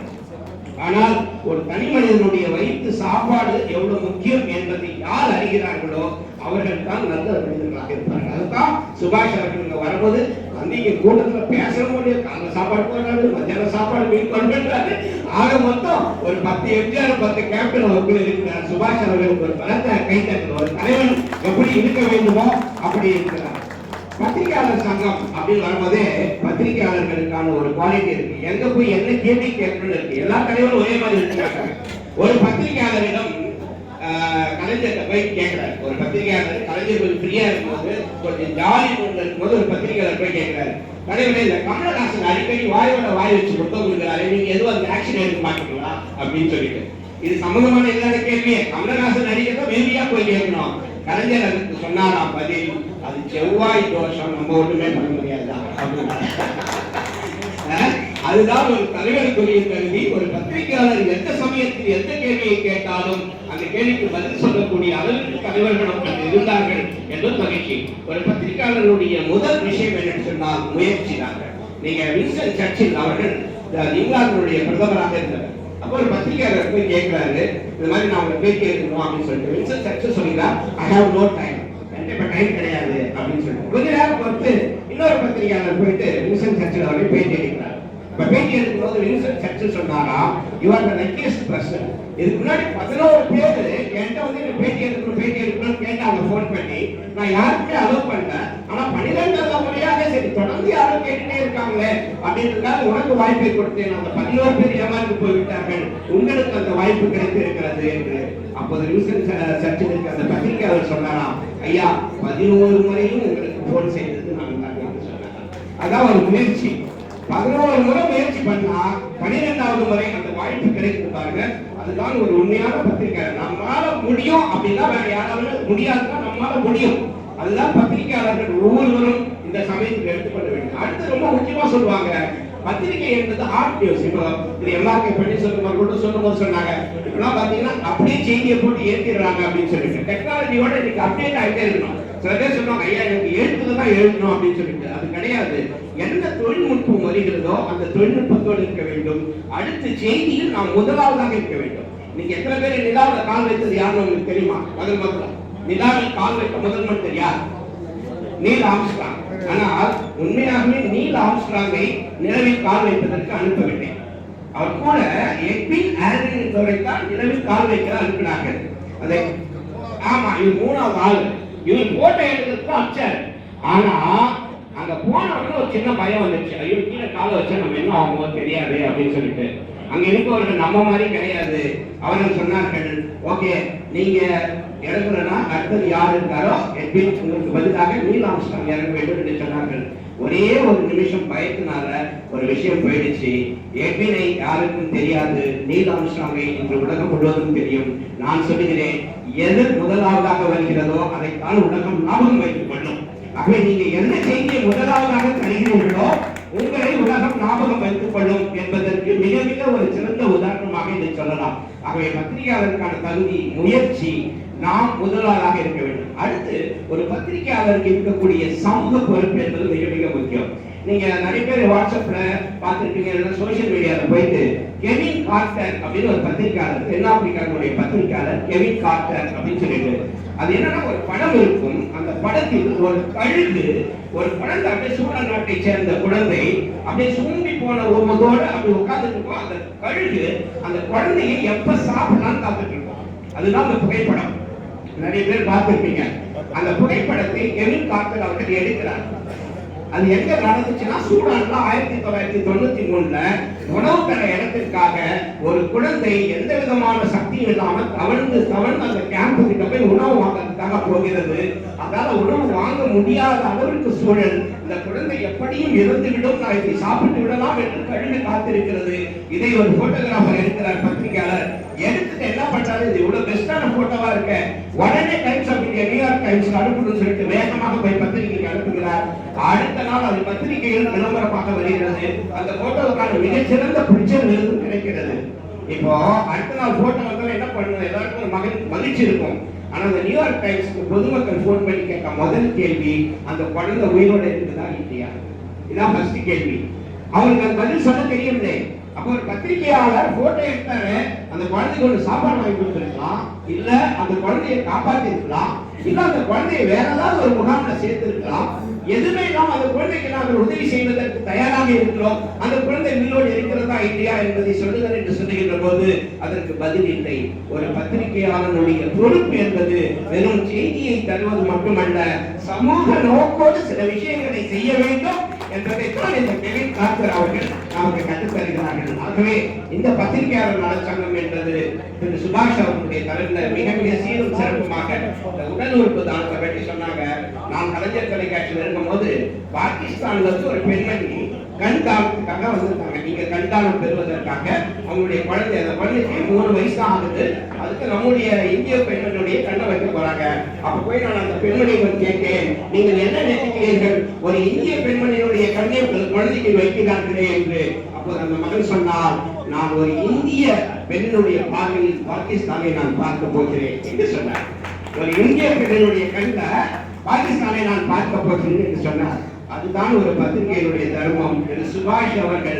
ஆனால் ஒரு தனி மனிதனுடைய வயிற்று சாப்பாடு எவ்வளவு முக்கியம் என்பதை யார் அறிகிறார்களோ அவர்கள் தான் நல்ல மனிதர்களாக இருப்பார்கள். அதுதான் சுபாஷ் அவர்கள் இங்க வரும்போது அன்னைக்கு கூட்டத்துல பேசுறவங்க காலை சாப்பாடு போடுறாரு, மத்தியான சாப்பாடு மீன் கொண்டாரு. ஆக மொத்தம் ஒரு 10 எம்ஜிஆர் 10 கேப்டன் அவர்கள் இருக்கிறார். சுபாஷ் அவர்களுக்கு ஒரு பலத்தை கைத்தட்டல். ஒரு தலைவன் எப்படி இருக்க வேண்டுமோ அப்படி இருக்கிறார். பத்திரிகையாளர் சங்கம் அப்படின்னு வரும்போதே பத்திரிகையாளர்களுக்கான ஒரு குவாலிட்டி இருக்கு. எங்க போய் என்ன கேள்வி கேட்கணும் இருக்கு. எல்லா தலைவரும் ஒரே மாதிரி இருக்காங்க. ஒரு பத்திரிகையாளரிடம் கலைஞர்கிட்ட போய் கேட்கிறாரு. ஒரு பத்திரிகையாளர் கலைஞர் கொஞ்சம் ஃப்ரீயா இருக்கும்போது, கொஞ்சம் ஜாலி இருக்கும்போது ஒரு பத்திரிகையாளர் போய் கேட்கிறாரு, தலைவரே இந்த கமலஹாசன் அடிக்கடி வாயோட வாய் வச்சு கொடுத்த கொடுக்குறாரு, நீங்க எதுவும் அந்த ஆக்ஷன் எடுக்க மாட்டீங்களா அப்படின்னு சொல்லிட்டு. இது சம்பந்தமான இல்லாத கேள்வியே. கமலஹாசன் நடிக்கிறத வேண்டியா போய் கேட்கணும். கலைஞர் அதுக்கு சொன்னாராம் பதில், அது செவ்வாய் தோஷம், நம்ம ஒண்ணுமே பண்ண முடியாதா அப்படின்னு. அதுதான் ஒரு தலைவருக்குரிய கல்வி. ஒரு பத்திரிகையாளர் எந்த சமயத்தில் எந்த கேள்வியை கேட்டாலும் அந்த கேள்விக்கு பதில் சொல்லக்கூடிய அளவுக்கு தலைவர்கள் இருந்தார்கள் என்று மகிழ்ச்சி. ஒரு பத்திரிகையாளருடைய முதல் விஷயம் என்னன்னு சொன்னால் முயற்சி தான். நீங்க வின்ஸ்டன் சர்ச்சில் அவர்கள் இங்கிலாந்துடைய பிரதமராக இருந்தார். அப்போ ஒரு பத்திரிகையாளர் போய் கேட்கிறாரு, இந்த மாதிரி நான் உங்களை பேட்டி எடுக்கணும் அப்படின்னு சொல்லிட்டு. வின்ஸ்டன் சர்ச்சில் சொல்லிக்கிறார், ஐ ஹேவ் நோ டைம், இப்ப டைம் கிடையாது அப்படின்னு சொல்லிட்டு. கொஞ்ச நேரம் பொறுத்து இன்னொரு பத்திரிகையாளர் போயிட்டு வின்ஸ்டன் சர்ச்சில் அவரை பேட்டி எடுக்கிறார். இப்ப பேட்டி எடுக்கும்போது வின்ஸ்டன் சர்ச்சில் சொன்னாரா, you are the luckiest person. இதுக்கு முன்னாடி 11 பேர் என்கிட்ட வந்து பேட்டி எடுக்கணும்னு கேட்டாங்க போன் பண்ணி. நான் யாருக்குமே அலோவ் பண்ணல. ஆனா 12வது முறையாக சரி தொடர்ந்து யாரும் கேட்டுட்டே இருக்காங்களே அப்படின்றதுக்காக உனக்கு வாய்ப்பை கொடுத்தேன். அந்த 11 பேர் ஏமாந்து போய்விட்டார்கள், உங்களுக்கு அந்த வாய்ப்பு கிடைத்து இருக்கிறது என்று. அப்போது வின்ஸ்டன் சர்ச்சிலுக்கு அந்த பத்திரிகையாளர் சொன்னாராம், ஐயா 11 முறையும் உங்களுக்கு போன் செய்தது நான் தான் என்று சொன்னாங்க. அதான் ஒரு முயற்சி. 11 முறை முயற்சி பண்ணா 12வது முறை அந்த வாய்ப்பு கிடைக்கும் பாருங்க. அதுதான் ஒரு உண்மையான பத்திரிகையாளர். நம்மளால முடியும் அப்படின்னா வேற யாராலும் முடியாதுன்னா நம்மளால முடியும். அதுதான் பத்திரிகையாளர்கள் ஒவ்வொருவரும் இந்த சமயத்தில் எடுத்துக்கொள்ள வேண்டும். அடுத்து ரொம்ப முக்கியமா சொல்லுவாங்க, பத்திரிகை என்பது ஆர்ட் நியூஸ். இப்போ எம்ஆர்கே பண்ணி சொல்லும்போது சொன்னாங்க, இப்பெல்லாம் பாத்தீங்கன்னா அப்படியே செய்தியை போட்டு ஏற்றிடுறாங்க அப்படின்னு சொல்லிட்டு. டெக்னாலஜியோட இன்னைக்கு அப்டேட் ஆகிட்டே இருக்கணும். சில பேர் சொல்லுவாங்க, ஐயா எனக்கு எழுத்துதான் எழுதணும் அப்படின்னு சொல்லிட்டு. அது கிடையாது. என்ன தொழில்நுட்பம் வருகிறதோ அந்த தொழில்நுட்பத்தோடு இருக்க வேண்டும். அடுத்து செய்தியில் நாம் முதலாவதாக இருக்க வேண்டும். நீங்க எத்தனை பேர் நிலாவில் கால் வைத்தது யாருன்னு உங்களுக்கு தெரியுமா? முதல்ல நிலாவில் கால் வைத்த முதல் மனிதர் யார்? Neil Armstrong. ஆனால் உண்மையாகவே நீல் ஆம்ஸ்ட்ராங்கை நிலவில் கால் வைப்பதற்கு அனுப்பவில்லை. அவர் கூட எட்வின் ஆல்ட்ரின் என்பவரை தான் நிலவில் கால் வைக்க அனுப்பினார்கள். அதை ஆமா, இவர் 3வது ஆள். இவர் போட்டோ எடுக்கிறதுக்கு அச்சார். ஆனா அங்க போனவங்க ஒரு சின்ன பயம் வந்துச்சு, ஐயோ கீழே காலை வச்சா நம்ம என்ன ஆகுமோ தெரியாது அப்படின்னு சொல்லிட்டு. அங்க இருப்பவர்கள் நம்ம மாதிரி கிடையாது. அவர்கள் சொன்னார்கள், ஓகே நீங்க இறங்குறனா அடுத்தது யார் இருக்காரோ எட்வின் உங்களுக்கு பதிலாக நீல் ஆம்ஸ்ட்ராங் இறங்க வேண்டும் என்று சொன்னார்கள். ஒரே ஒரு நிமிஷம் பயத்தினால ஒரு விஷயம் போயிடுச்சு. எட்வினை யாருக்கும் தெரியாது, நீல் ஆம்ஸ்ட்ராங்கை இன்று உலகம் முழுவதும் தெரியும். நான் சொல்லுகிறேன், எது முதலாவதாக வருகிறதோ அதைத்தான் உலகம் ஞாபகம் வைத்துக் கொள்ளும். ஆகவே நீங்க என்ன செய்தியை முதலாவதாக தருகிறீர்களோ உங்களை உலகம் ஞாபகம் வைத்துக் கொள்ளும் என்பதற்கு மிக மிக ஒரு சிறந்த உதாரணமாக இதை சொல்லலாம். ஆகவே பத்திரிகையாளருக்கான தகுதி, முயற்சி, நாம் முதலாவதாக இருக்க வேண்டும். அடுத்து ஒரு பத்திரிகையாளருக்கு இருக்கக்கூடிய சமூக பொறுப்பு என்பது மிக மிக முக்கியம். நீங்க நிறைய பேர் வாட்ஸ்அப்ல பார்த்துருப்பீங்க, சோசியல் மீடியால போயிட்டு கெவின் கார்ட்டர் அப்படின்னு ஒரு பத்திரிகையாளர், தென்னாப்பிரிக்காவுடைய பத்திரிகையாளர் கெவின் கார்ட்டர் அப்படின்னு சொல்லிட்டு, அது என்னன்னா ஒரு படம் இருக்கும். அந்த படத்தில் ஒரு கழுகு, ஒரு குழந்தை அப்படியே சூடான் நாட்டை சேர்ந்த குழந்தை அப்படியே சூம்பி போன ஒருவதோடு அப்படி உட்கார்ந்துட்டு இருக்கும். அந்த கழுகு அந்த குழந்தையை எப்ப சாப்பிடலாம்னு காத்துட்டு இருக்கும். அதுதான் அந்த புகைப்படம். நிறைய பேர் பார்த்திருப்பீங்க. அந்த புகைப்படத்தை கெவின் கார்ட்டர் அவர்கள் எடுக்கிறார். அது எங்க நடந்துச்சுன்னா சூடான்ல 1993ல உணவு தர இடத்திற்காக ஒரு குழந்தை எந்த விதமான சக்தியும் இல்லாமல் தவழ்ந்து அந்த கேம்ப் கிட்ட போய் உணவு வாங்கறதுக்காக போகிறது. அதால உணவு வாங்க முடியாத அளவிற்கு சூழல். இந்த குழந்தை எப்படியும் இறந்துவிடும், நான் இதை சாப்பிட்டு விடலாம் என்று கழுவி காத்திருக்கிறது. இதை ஒரு போட்டோகிராஃபர் எடுக்கிறார், பத்திரிகையாளர். எடுத்துட்டு என்ன பண்றாரு, இது இவ்வளவு பெஸ்டான போட்டோவா இருக்க, உடனே Times of India, New York Times அனுப்பணும்னு சொல்லிட்டு வேகமாக போய் பத்திரிகைக்கு அனுப்புகிறார். அடுத்த நாள் அது பத்திரிகையில் விளம்பரமாக வருகிறது. அந்த போட்டோவுக்கான மிகச்சிறந்த பிக்சர் விருது கிடைக்கிறது. இப்போ அடுத்த நாள் போட்டோ வந்தாலும் என்ன பண்ணணும், எல்லாருக்கும் ஒரு மகிழ்ச்சி இருக்கும். ஆனா அந்த நியூயார்க் டைம்ஸ்க்கு பொதுமக்கள் போன் பண்ணி கேட்க முதல் கேள்வி, அந்த குழந்தை உயிரோட இருக்குதா இல்லையா? இதான் ஃபர்ஸ்ட் கேள்வி. அவருக்கு அந்த பதில் சொல்ல தெரியவில்லை. அப்போ ஒரு பத்திரிகையாளர் போட்டோ எடுத்தாரு, அந்த குழந்தைக்கு ஒரு சாப்பாடு வாங்கி கொடுத்துருக்கலாம், இல்ல அந்த குழந்தையை காப்பாத்தி இருக்கலாம், இல்ல அந்த குழந்தையை வேற ஏதாவது ஒரு முகாம்ல சேர்த்து இருக்கலாம். எதுவுமே நாம் அந்த குழந்தைக்கு நாங்கள் உதவி செய்வதற்கு தயாராக இருக்கிறோம். அந்த குழந்தை உயிரோடு இருக்கிறதா இல்லையா என்பதை சொல்லுங்கள் என்று சொல்லுகின்ற போது அதற்கு பதில் இல்லை. ஒரு பத்திரிகையாளனுடைய பொறுப்பு என்பது வெறும் செய்தியை தருவது மட்டுமல்ல, சமூக நோக்கோடு சில விஷயங்களை செய்ய வேண்டும் என்பதைத்தான் இந்த கெவின் கார்ட்டர் அவர்கள் நமக்கு கற்றுத்தருகிறார்கள். ஆகவே இந்த பத்திரிகையாளர் நலச்சங்கம் என்பது திரு சுபாஷ் அவர்களுடைய தலைமையில் மிக மிக சீரும் சிறப்புமாக உடல் உறுப்பு தானத்தை பற்றி சொன்னாங்க. நான் கலைஞர் தொலைக்காட்சியில் இருக்கும்போது பாகிஸ்தான்ல இருந்து ஒரு பெண்மணி கண் தானத்துக்காக வந்திருக்காங்க. நீங்க கண் கண்தானம் பெறுவதற்காக அவங்களுடைய குழந்தை, அந்த குழந்தைக்கு 3 வயசு தான் ஆகுது. அதுக்கு நம்முடைய இந்திய பெண்களுடைய கண்ணை வைக்க போறாங்க. அப்ப போய் நான் அந்த பெண்மணிகள் கேட்டேன், நீங்கள் என்ன நினைக்கிறீர்கள், ஒரு இந்திய பெண்மணியினுடைய கண்ணை குழந்தைக்கு வைக்கிறார்களே என்று. அப்போது அந்த மகன் சொன்னார், நான் ஒரு இந்திய பெண்ணுடைய பார்வையில் பாகிஸ்தானை நான் பார்க்க போகிறேன் என்று சொன்னார். ஒரு இந்திய பெண்ணுடைய கண்ட பாகிஸ்தானை நான் பார்க்க போகிறேன் என்று சொன்னார். அதுதான் ஒரு பத்திரிகையினுடைய தர்மம் என்று சுபாஷ் அவர்கள்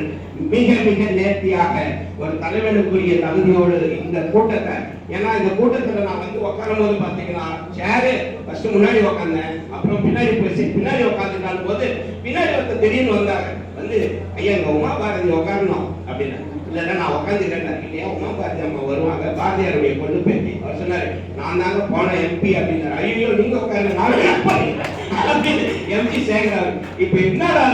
மிக மிக நேர்த்தியாக ஒரு தலைவனுக்குரிய தகுதியோடு இந்த கூட்டத்தை, ஏன்னா இந்த கூட்டத்துல நான் வந்து உட்காரும் போது பாத்தீங்கன்னா சேரு ஃபர்ஸ்ட் முன்னாடி உட்கார்ந்தேன், அப்புறம் பின்னாடி போய் பின்னாடி உட்காந்துட்டாலும் போது பின்னாடி ஒருத்தர் திடீர்னு வந்தாங்க. வந்து ஐயா இங்க உமா பாரதி உட்காரணும் அப்படின்னு. இல்லைன்னா நான் உட்காந்துட்டேன் இல்லையா, உமா பாரதி அம்மா வருவாங்க, பாரதியாருடைய பொண்ணு பேட்டி. அவர் சொன்னாரு, நான் தாங்க போன எம்பி அப்படின்னாரு. ஐயோ நீங்க உட்காருங்க, நான் எம்பி சேகர். இப்ப என்னடா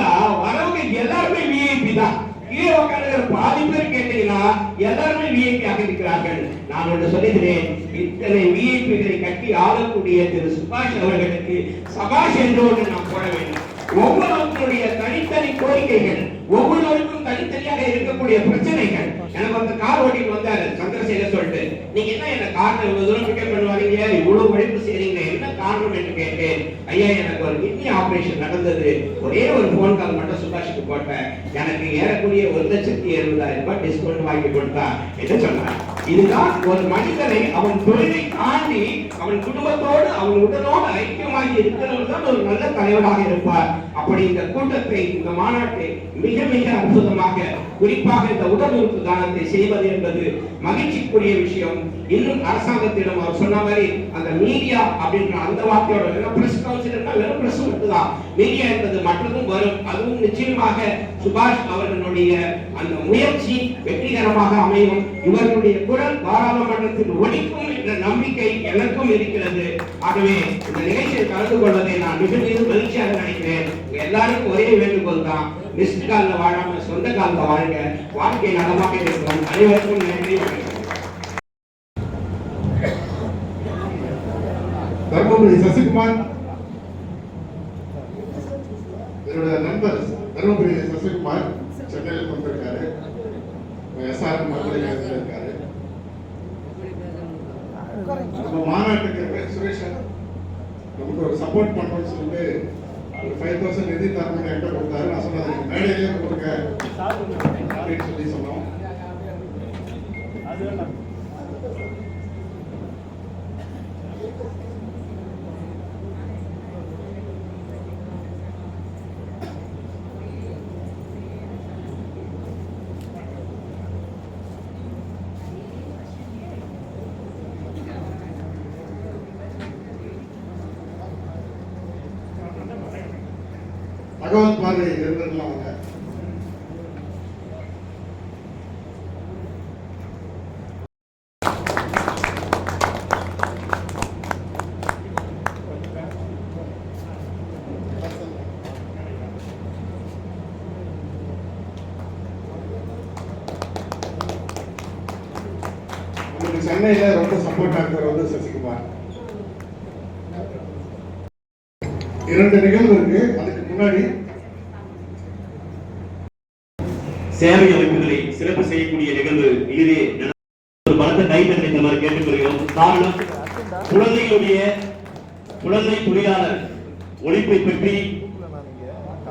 வரவங்க எல்லாருமே விஐபி தான். கீழே உட்காந்துக்கிற பாதி பேர் கேட்டீங்கன்னா எல்லாருமே விஐபி ஆக இருக்கிறார்கள். நான் ஒன்று சொல்லுகிறேன், இத்தனை விஐபிகளை கட்டி ஆளக்கூடிய திரு சுபாஷ் அவர்களுக்கு சபாஷ் என்று ஒன்று நாம் போட வேண்டும். ஒவ்வொருவருடைய தனித்தனி கோரிக்கைகள், ஒவ்வொருவருக்கும் தனித்தனியாக இருக்கக்கூடிய பிரச்சனைகள். எனக்கு அந்த கார் ஓட்டிட்டு வந்தாரு சந்திரசேகர் சொல்லிட்டு, நீங்க என்ன கார் இவ்வளவு தூரம் பிக்கப் பண்ணுவாங்க, இவ்வளவு உழைப்பு செய்றீங்க, என்ன காரணம் என்று கேட்டேன். ஐயா எனக்கு ஒரு கிட்னி ஆபரேஷன் நடந்தது, ஒரே ஒரு போன் கால் மட்டும் சுபாஷுக்கு போட்டேன், எனக்கு ஏறக்கூடிய 1,70,70,000 ரூபாய் டிஸ்கவுண்ட் வாங்கி கொடுத்தா என்று சொன்னார். இதுதான் ஒரு மனிதனை அவன் தொழிலை தாண்டி அவன் குடும்பத்தோடு அவன் உடலோடு ஐக்கியமாகி இருக்கிறவர் தான் ஒரு நல்ல தலைவராக இருப்பார். அப்படி இந்த கூட்டத்தை, இந்த மாநாட்டை மிக மிக அற்புதமாக, குறிப்பாக இந்த உடல் உறுப்பு தானத்தை செய்வது என்பது மகிழ்ச்சிக்குரிய விஷயம். இன்னும் அரசாங்கத்திடம் அவர் சொன்ன மாதிரி அந்த மீடியா அப்படின்ற அந்த வார்த்தையோட பிரஸ் கவுன்சில் வெறும் பிரஸ் மட்டும்தான், மீடியா என்பது மற்றதும் வரும். அதுவும் நிச்சயமாக சுபாஷ் அவர்களுடைய அந்த முயற்சி வெற்றிகரமாக அமையும். இவர்களுடைய குரல் பாராளுமன்றத்தில் ஒலிக்கும் என்ற நம்பிக்கை எனக்கும் இருக்கிறது. ஆகவே இந்த நிகழ்ச்சியில் கலந்து கொள்வதை நான் மிக மிக மகிழ்ச்சியாக நினைக்கிறேன். எல்லாருக்கும் ஒரே வேண்டுகோள் தான், மிஸ்ட் கால்ல வாழாம சொந்த கால்ல வாழ்க, வாழ்க்கை நலமாக இருக்கும். அனைவருக்கும் நன்றி, வணக்கம். தர்மபுரி சசிகுமார், என்னோட நண்பர் தர்மபுரி சசிகுமார் சென்னையில் வந்திருக்காரு, எஸ்ஆர் மகளிர் இருக்காரு. நம்ம மாநாட்டுக்கு சுரேஷன் நமக்கு ஒரு சப்போர்ட் பண்றோம்னு சொல்லிட்டு ஒரு 5,000 நிதி தரணும் என்கிட்ட கொடுத்தாரு. நான் சொன்னது மேடையிலேயே கொடுங்க அப்படின்னு சொல்லி சொன்னோம். பகவத் பாதை இருந்ததுலாம் அவங்க சென்னையில ரொம்ப சப்போர்ட் ஆகிறவர் வந்து சசிகுமார். 2 நிகழ்வு இருக்கு. அதுக்கு முன்னாடி சேவை அமைப்புகளை சிறப்பு செய்யக்கூடிய நிகழ்வு இதுவே ஒரு பலத்த கைத்தட்டலை இந்த மாதிரி கேட்டுக்கொள்கிறோம். காரணம், குழந்தை தொழிலாளர் ஒழிப்பை பற்றி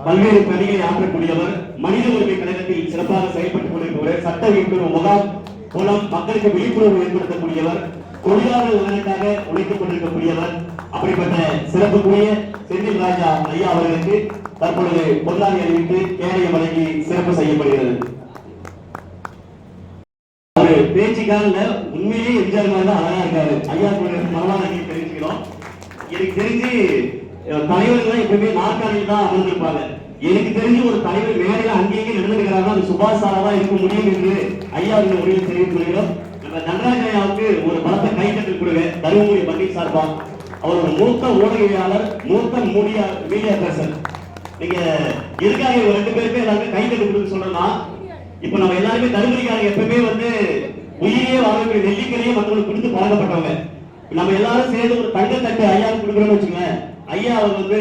பல்வேறு பணிகளை ஆற்றக்கூடியவர், மனித உரிமை கழகத்தில் சிறப்பாக செயல்பட்டுக் கொண்டிருப்பவர், சட்ட விழிப்புணர்வு முகாம் மூலம் மக்களுக்கு விழிப்புணர்வு ஏற்படுத்தக்கூடியவர், தொழிலாளர் நலனுக்காக உழைத்துக் கொண்டிருக்கக்கூடியவர். அப்படிப்பட்ட சிறப்புக்குரிய செந்தில் ராஜா ஐயா அவர்களுக்கு தற்பொழுது பொருளாதார அறிவித்து கேடயம் வழங்கி சிறப்பு செய்யப்படுகிறது. ஒரு பேச்சுக்கால உண்மையிலேயே எம்ஜிஆர் மாதிரி தான் அழகா இருக்காரு. ஐயா மரவானி தெரிஞ்சுக்கிறோம். எனக்கு தெரிஞ்சு தலைவர்கள் எப்பவுமே நாற்காலியில் தான் அமர்ந்திருப்பாங்க. எனக்கு தெரிஞ்சு ஒரு தலைவர் மேடையில அங்கேயே நடந்துக்கிறாங்க, அது சுபாஷ் சாரா தான் இருக்க முடியும் என்று ஐயா அவர்கள் முடிவில் தெரிவித்துக் கொள்கிறோம். நம்ம தண்டராஜ் ஐயாவுக்கு ஒரு பலத்த கைத்தட்டல் கொடுங்க தருமபுரி பண்டிட் சார்பா. அவர் ஒரு மூத்த ஊடகவியலாளர், மூத்த மீடியா பர்சன். நீங்க எதுக்காக 2 பேருமே எல்லாருமே கைத்தட்டு கொடுக்க சொல்றோம்னா, இப்ப நம்ம எல்லாருமே தருமபுரிக்காரங்க எப்பவுமே வந்து உயிரியே வாழக்கூடிய நெல்லிக்கரையே மற்றவங்களுக்கு கொடுத்து பழக்கப்பட்டவங்க. நம்ம எல்லாரும் சேர்ந்து ஒரு தங்கத்தட்டு ஐயாவுக்கு கொடுக்குறோம்னு வச்சுக்கோங்க, ஐயா அவர் வந்து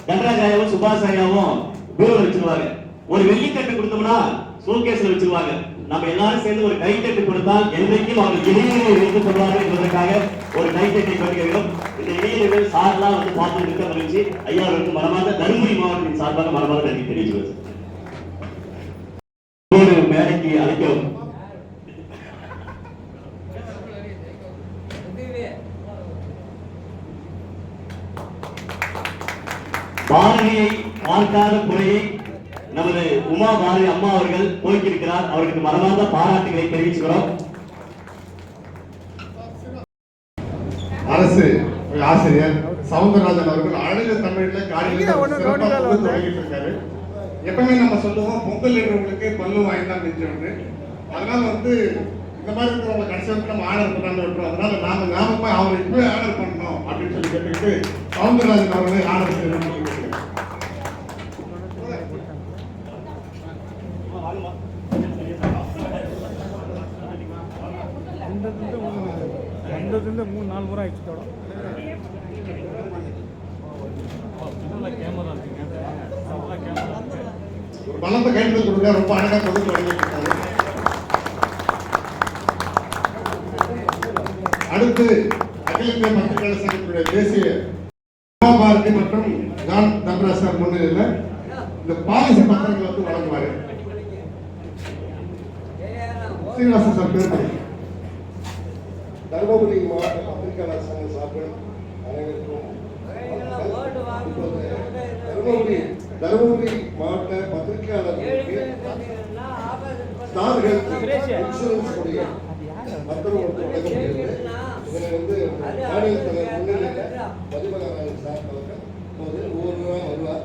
தண்டராஜ் ஐயாவும் சுபாஷ் ஐயாவும் பீரோல வச்சிருவாங்க. ஒரு வெள்ளித்தட்டு கொடுத்தோம்னா ஷோகேஸ்ல வச்சிருவாங்க. நம்ம எல்லாரும் சேர்ந்து ஒரு கைத்தட்டு கொடுத்தால் என்றைக்கும் அவர்கள் இளைஞர்களை வைத்துக் கொள்வார்கள் என்பதற்காக ஒரு கைத்தட்டை கொடுக்கிறோம். இந்த இளைஞர்கள் சார்லாம் வந்து பார்த்து இருக்க மகிழ்ச்சி. ஐயா அவர்களுக்கு மனமார்ந்த தருமபுரி மாவட்டத்தின் சார்பாக மனமார்ந்த நன்றி தெரிவிச்சுள்ளது. மேடைக்கு அழைக்கவும். பாரதியை பார்க்காத குறையை நமது உமா பாரதி அம்மா அவர்கள் போய்க்கிருக்கிறார். அவருக்கு மனமார்ந்த பாராட்டுகளை தெரிவிச்சுக்கிறோம். அரசு ஆசிரியர் சவுந்தரராஜன் அவர்கள் அழகு தமிழ்ல காரியங்கள் தொடங்கிட்டு இருக்காரு. எப்பவுமே நம்ம சொல்லுவோம் பொங்கல் என்றவங்களுக்கு பல்லு வாய்ந்தான் நினைச்சோன்னு. அதனால வந்து இந்த மாதிரி இருக்கிறவங்க கடைசி வந்து நம்ம ஆர்டர் பண்ணாம விட்டுரும். அதனால நாம போய் அவரை இப்பவே ஆர்டர் பண்ணணும் அப்படின்னு சொல்லி கேட்டுக்கிட்டு சவுந்தரராஜன் அவர்களை ஆர்டர் செய்யணும். மூணு நாலு முறை ஆயிடுச்சு. ஒரு பலத்தை கைது கொடுக்க ரொம்ப அழகா தொகுத்து வழங்கிட்டு. அடுத்து அகில இந்திய பத்திரிகையாளர் சங்கத்துடைய தேசிய பாரதி மற்றும் ஜான் தம்பராஜ் சார் முன்னிலையில் இந்த பாலிசி பத்திரங்களை வந்து வழங்குவாரு. சீனிவாசன் சார் பேர். தருமபுரி மாவட்ட பத்திரிகையாளர் சங்க சார்பில் அனைவருக்கும் தருமபுரி மாவட்ட பத்திரிகையாளர்களுக்கு ஸ்டார் ஹெல்த் இன்சூரன்ஸ் உடைய பத்திரம் வழங்கப்படுகிறது. இதில் வந்து மாநில தலைவர் முன்னிலையில் பதிவாளர் சார் அவர்கள் ஒவ்வொரு ரூபா வருவார்.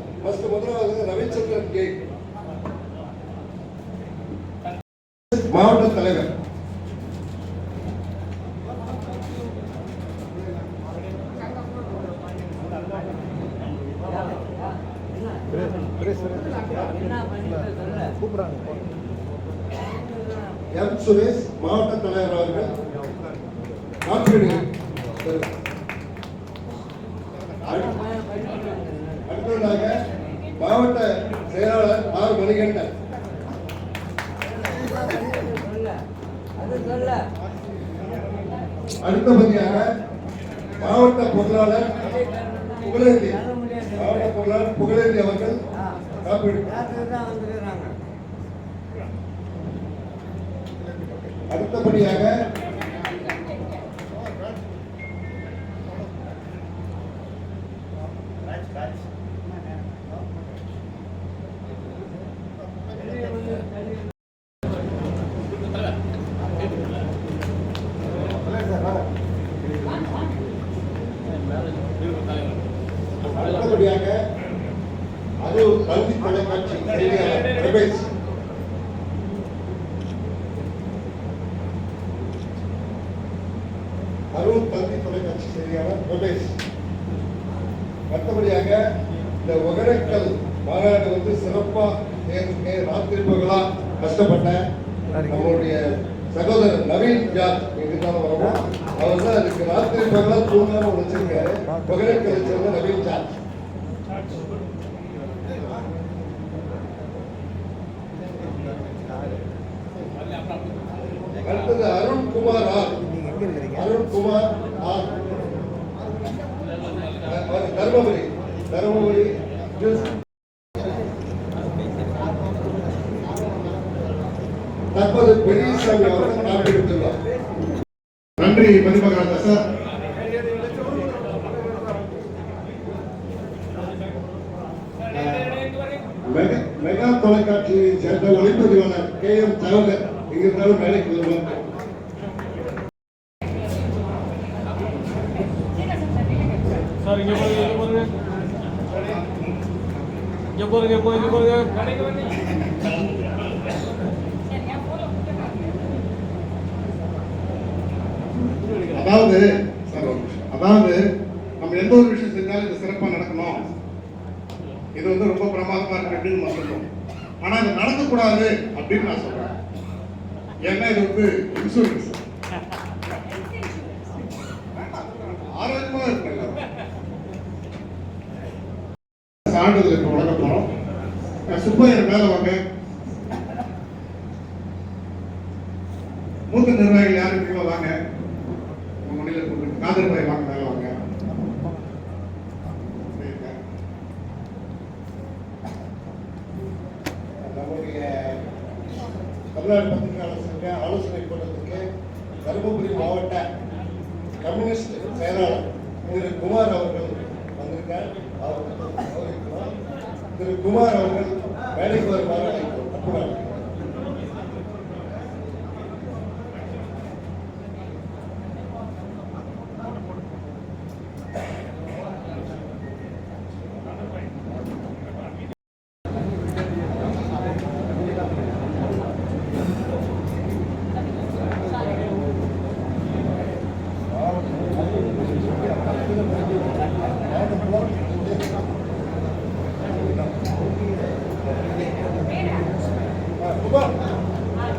முதலாவது ரவிச்சந்திரன் கே மாவட்ட தலைவர். எம் சுரேஷ் மாவட்ட தலைவர் அவர்கள் அடுத்ததாக மாவட்ட செயலாளர் ஆர் மணிகண்டன். அடுத்தபடியாக மாவட்ட பொருளாளர் புகழேந்தி அவர்கள் காப்பீடு. அடுத்தபடியாக அது கல்வி தொலைக்காட்சி செய்தியாளர் ரமேஷ். அருள் கல்வி தொலைக்காட்சி செய்தியாளர் ரமேஷ். மற்றபடியாக இந்த ஒகேனக்கல் மாநாடு வந்து சிறப்பா ராத்திரி பகலா கஷ்டப்பட்ட நம்மளுடைய சகோதரர் நவீன் ஜார்ஜ் எங்கிருந்தாலும் வரணும். அவர் தான் அதுக்கு ராத்திரி பகலா தூங்காம உழைச்சிருக்காரு. ஒகேனக்கலை சேர்ந்த நவீன் ஜார்ஜ். அடுத்தது அருண்குமார் ஆர். தருமபுரி தற்போது பெரியசாமி அவர்கள் காப்பீடுள்ளார். நன்றி பதிமகராஜா சார். மெகா தொலைக்காட்சியை சேர்ந்த ஒளிப்பதிவாளர் KM சகோதர் இங்கிருந்தாலும் வேலைக்கு வருவார். அதாவது நம்ம எந்த ஒரு விஷயம் செஞ்சாலும் இது சிறப்பா நடக்கணும், இது வந்து ரொம்ப பிரமாதமா இருக்கு அப்படின்னு நம்ம சொல்றோம். ஆனா இது நடக்கக்கூடாது அப்படின்னு நான் சொல்றேன். ஏன்னா இது வந்து இன்சூரன்ஸ் ஆரோக்கியமா இருக்கு. சான்றிதழ் இப்ப வழங்க போறோம். சுப்பையர் மேல வாங்க. மூத்த நிர்வாகிகள் யாரும் இருக்கீங்களோ வாங்க. உங்க முன்னிலை கூப்பிட்டு காதர் பாய் வாங்க, மேல வாங்க. நம்முடைய தமிழ்நாடு பத்திரிகையாளர் சங்க ஆலோசனை கூட்டத்திற்கு தருமபுரி மாவட்ட கம்யூனிஸ்ட் செயலாளர் திரு குமார் அவர்கள் வந்திருக்கார். திரு குமார் அவர்கள் வேலைக்கு வருமாறு அழைக்கிறோம்.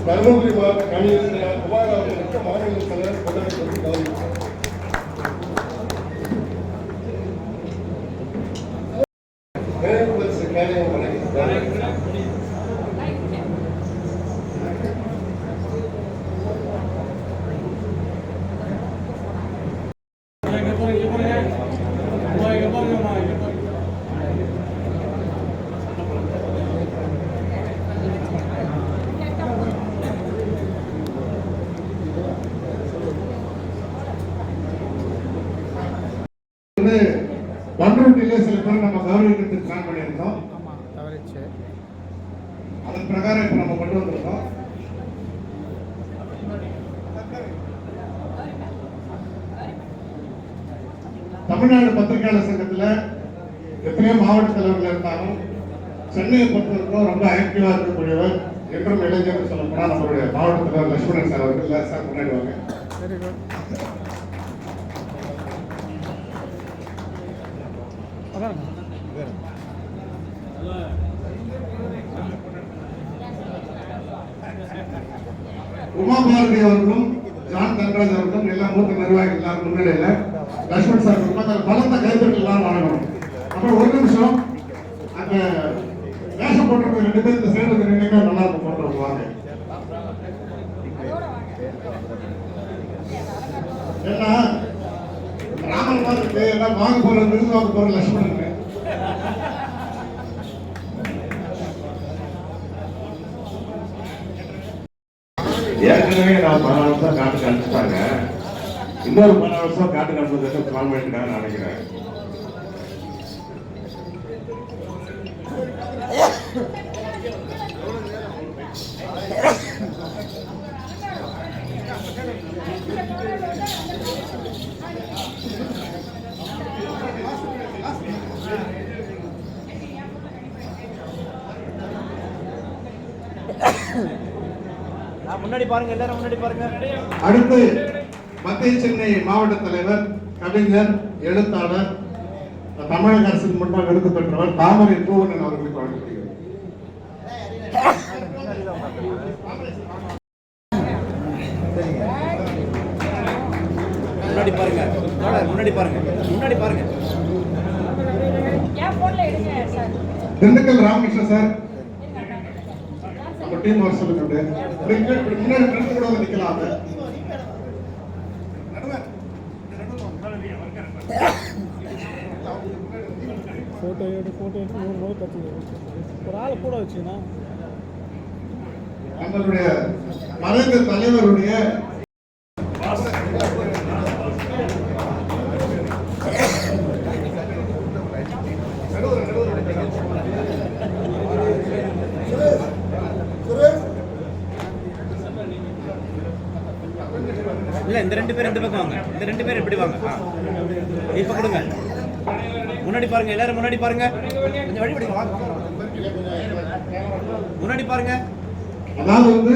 தருமபுரி மாவட்ட கம்யூனிஸ்ட் தலைவர் குமார் அவர்களுக்கு மாநில தலைவர் கொண்டாடி கௌரவித்தார். பண்ருட்டிலே சில பேர் நம்ம கௌரவிக்கிறதுக்கு பிளான் பண்ணியிருந்தோம். அதன் பிரகாரம் இப்ப நம்ம கொண்டு வந்திருக்கோம். தமிழ்நாடு பத்திரிகையாளர் சங்கத்துல எத்தனையோ மாவட்ட தலைவர்கள் இருந்தாலும் சென்னையை பொறுத்தவரைக்கும் ரொம்ப ஆக்டிவா இருக்கக்கூடியவர் என்றும் இளைஞர் சொல்லப்போனா நம்மளுடைய மாவட்ட தலைவர் லட்சுமணன் சார் அவர்கள். சார் முன்னாடி வாங்க. உமா பாரதி அவர்களும் ஜான் தன்ராஜ் அவர்களும் எல்லா மூத்த நிர்வாகிகள் எல்லாரும் முன்னிலையில லட்சுமண் சார் பலத்த கைத்தட்டல் எல்லாம் வாங்கணும். அப்புறம் ஒரு நிமிஷம் அந்த வேஷம் போட்டு 2 பேர் இந்த சேர்ந்து நினைக்க நல்லா இருக்கும். போட்டு வாங்க. ஏன்னா ராமன் மாதிரி இருக்கு. எல்லாம் வாங்க போற விருது வாங்க போற லட்சுமணன். ஏற்கனவே நான் 10 வருஷம் காட்டுக்கு அனுப்பிச்சிட்டாங்க. இன்னொரு 10 வருஷம் காட்டுக்கு அனுப்புறதுக்கு பிளான் பண்ணிருக்காங்க நினைக்கிறேன். முன்னாடி பாருங்க, எல்லாரும் முன்னாடி பாருங்க. அடுத்து மத்திய சென்னை மாவட்ட தலைவர், கவிஞர், எழுத்தாளர், தமிழக அரசின் முன்பாக விருது பெற்றவர் தாமரை பூவனன் அவர்களுக்கு வழங்கப்படுகிறது. முன்னாடி பாருங்க, முன்னாடி பாருங்க, முன்னாடி பாருங்க. திண்டுக்கல் ராமகிருஷ்ணன் சார் நம்ம டீம் வர சொல்லுங்க. முன்னாடி ஃப்ரெண்ட் கூட வந்து நிக்கலாம். போட்டோ எடுத்து 100 ரூபாய் கட்டி ஒரு ஆளை கூட வச்சுன்னா நம்மளுடைய மறைந்த தலைவருடைய இல்ல, இந்த 2 பேர் 2 பக்கம் வாங்க. இந்த 2 பேர் எப்படி வாங்க. இப்ப கொடுங்க. முன்னாடி பாருங்க, எல்லாரும் முன்னாடி பாருங்க. கொஞ்சம் வழி விடுங்க, வாங்க. முன்னாடி பாருங்க. அதாவது வந்து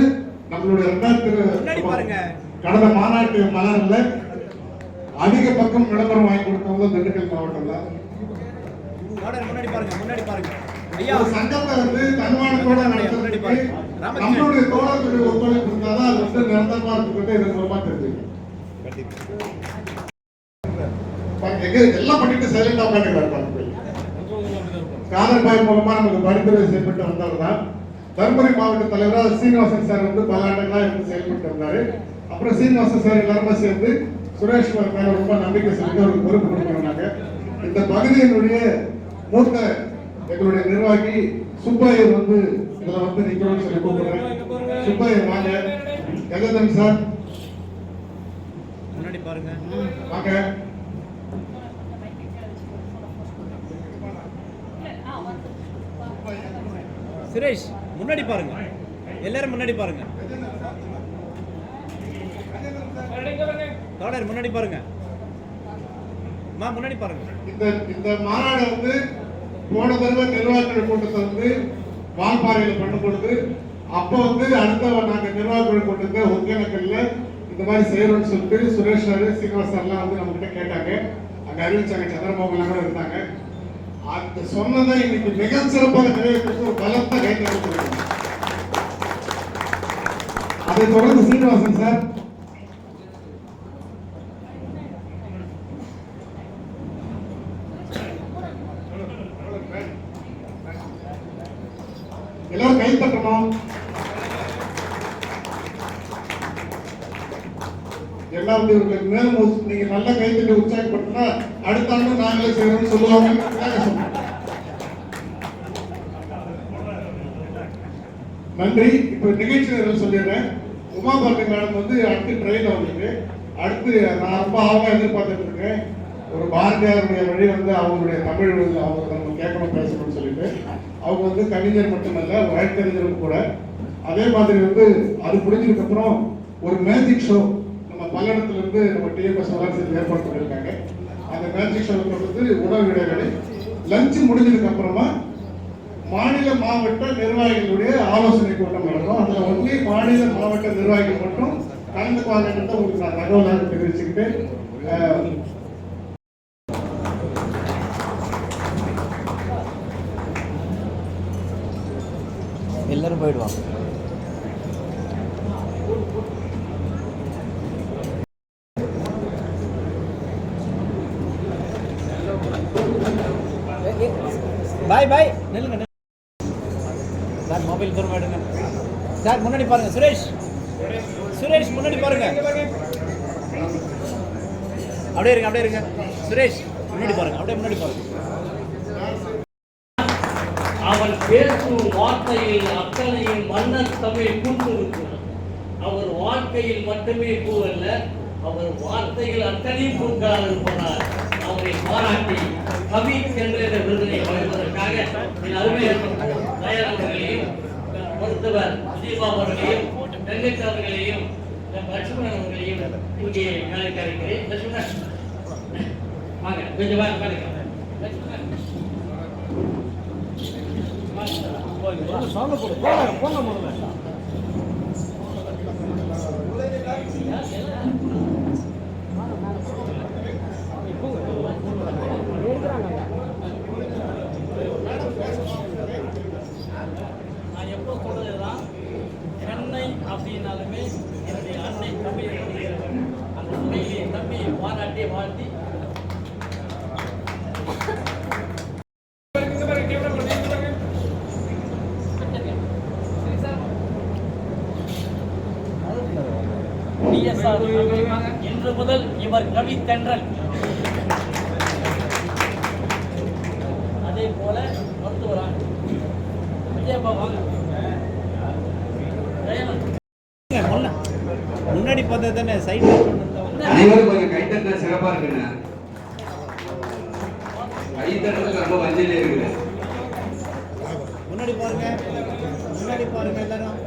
நம்மளுடைய 2000 முன்னாடி பாருங்க. கடந்த மாநாட்டு மலர்ல அதிக பக்கம் விளம்பரம் வாங்கி கொடுத்தவங்க திண்டுக்கல் மாவட்டம் தான். முன்னாடி பாருங்க, முன்னாடி பாருங்க. ஐயா, சங்கத்தை வந்து தன்மானத்தோட நடத்துறதுக்கு நம்மளுடைய தோழர்களுடைய ஒத்துழைப்பு இருந்தாதான் அது வந்து நிரந்தரமா இருக்குன்னு இது மூலமா தெரிஞ்சுக்கணும். எல்லாம் பண்ணிட்டு சைலண்டா உட்காந்துக்கிறாங்க. காதர்பாய் மூலமா நமக்கு பரிந்துரை செய்யப்பட்டு வந்தவர் தான் தருமபுரி மாவட்ட தலைவராக சீனிவாசன் சார் வந்து பல ஆண்டுகளா இருந்து செயல்பட்டு வந்தாரு. அப்புறம் சீனிவாசன் சார் எல்லாருமே சேர்ந்து சுரேஷ் மேல ரொம்ப நம்பிக்கை செலுத்தி அவருக்கு பொறுப்பு கொடுக்கிறாங்க. இந்த பகுதியினுடைய மூத்த எங்களுடைய நிர்வாகி சுப்பையர் வந்து இதுல வந்து நிக்கணும்னு சொல்லி கூப்பிடுறேன். சுப்பையர் வாங்க. ஜெகதன் சார் முன்னாடி பாருங்க வாங்க. சுரேஷ் முன்னாடி பாருங்க, எல்லாரும் முன்னாடி பாருங்க. தோழர் முன்னாடி பாருங்க, முன்னாடி பாருங்க. இந்த மாநாடு வந்து போன தடவை நிர்வாகிகள் கூட்டத்தை வந்து வால்பாறையில பண்ண பொழுது அப்ப வந்து அடுத்த நாங்க நிர்வாகிகள் கூட்டத்தை ஒகேனக்கல்ல இந்த மாதிரி செய்யறோம்னு சொல்லிட்டு சுரேஷ் சார் சீனிவாஸ் சார்லாம் வந்து நம்ம கிட்ட கேட்டாங்க. அங்க அறிவிச்சாங்க, சந்திரமோகன் கூட இருந்தாங்க. அந்த சொன்னதை இன்னைக்கு மிக சிறப்பாக நிறைவேற்ற ஒரு பலத்த கைது கொடுத்திருக்காங்க. அதை தொடர்ந்து சீனிவாசன் சார் எல்லாரும் கை தட்டணும். எல்லாம் இவர்களுக்கு மேலும் நீங்க நல்ல கை தட்டி உற்சாகப்படுத்தினா அடுத்த ஆண்டு நாங்களே செய்யறோம்னு சொல்லுவாங்க. நன்றி. இப்ப நிகழ்ச்சி சொல்லிடுறேன். உமாபாரதி மேடம் வந்து அடுத்து ட்ரெயின் அவங்களுக்கு அடுத்து நான் ரொம்ப ஆவலா எதிர்பார்த்துட்டு இருக்கேன். ஒரு பாரதியாருடைய வழி வந்து அவங்களுடைய தமிழ் அவங்க நம்ம கேட்கணும் பேசணும்னு சொல்லிட்டு அவங்க வந்து கவிஞர் மட்டுமல்ல வழக்கறிஞரும் கூட. அதே மாதிரி வந்து அது முடிஞ்சதுக்கு அப்புறம் ஒரு மேஜிக் ஷோ நம்ம பல்லடத்துல இருந்து நம்ம டிஎம்எஸ் வளர்ச்சி ஏற்பாடு பண்ணியிருக்காங்க. அந்த மேஜிக் ஷோ வந்து உணவு இடைவேளை லஞ்ச் முடிஞ்சதுக்கு அப்புறமா மாநில மாவட்ட நிர்வாகிகளுடைய ஆலோசனை கூட்டம் நடக்கும். அதுல ஒன்லி மாநில மாவட்ட நிர்வாகிகள் மட்டும் கலந்துக்குவாங்கன்னு உங்களுக்கு நான் தகவலாக தெரிவிச்சுக்கிட்டு எல்லாரும் போயிடுவாங்க. பாய் பாய், நில்லுங்க சார். மொபைல் தூரம் எடுங்க சார். முன்னாடி பாருங்க சுரேஷ், சுரேஷ் முன்னாடி பாருங்க. அப்படியே இருங்க, அப்படியே இருங்க. சுரேஷ் முன்னாடி பாருங்க, அப்படியே முன்னாடி பாருங்க. அவன் பேசும் வார்த்தையில் அத்தனையும் மன்னர் தமிழ் பூத்திருக்கிறார். அவர் வாழ்க்கையில் மட்டுமே பூவல்ல, அவர் வார்த்தையில் அத்தனையும் பூக்காக இருப்பதால் அவரை பாராட்டி கவி என்ற விருதினை வழங்குவதற்காக என் அருமை தயாரவர்களையும் மருத்துவர் விஜயபாபு அவர்களையும் வெங்கட் அவர்களையும் லட்சுமணன் அவர்களையும் இங்கே வேலைக்கு அழைக்கிறேன். லட்சுமணன் வாங்க, கொஞ்சம் வாங்க பாருங்க. நான் எப்போ சொல்றதுதான், சென்னை அப்படின்னாலுமே என்னுடைய அன்னை தம்பி அந்த முறையிலே தம்பி பாராட்டி வாழ்த்தி இன்று முதல் இவர் கவி தென்றல். அதே போல மருத்துவராக விஜயபாபு முன்னாடி பார்த்தா தானே சைடு. அனைவரும் கொஞ்சம் கைத்தட்ட சிறப்பா இருக்குண்ணா. கைத்தட்டத்துக்கு ரொம்ப வஞ்சலி இருக்குது. முன்னாடி பாருங்க, முன்னாடி பாருங்க எல்லாரும்.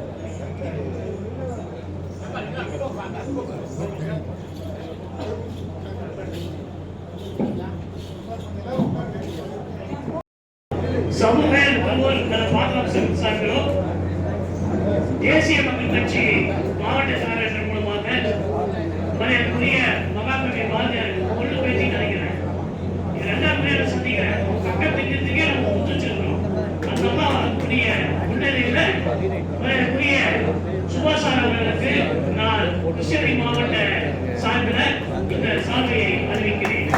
சமூக பாதுகாப்பு சார்பிலும் தேசிய மக்கள் கட்சி மாவட்ட செயலாளர் மூலமாக மரியாதைக்குரிய மகாகவி பாரதியார் கொண்டு பேசி நினைக்கிறேன். இது ரெண்டாம் பேரை சந்திக்கிறேன். பக்கத்துக்கு நம்ம முடிச்சிருக்கிறோம். அந்த அம்மா வரக்கூடிய முன்னணியில மரியாதைக்குரிய சுபாஷ் அவர்களுக்கு நான் கிருஷ்ணகிரி மாவட்ட சார்பில் இந்த சாதனையை அறிவிக்கிறேன்.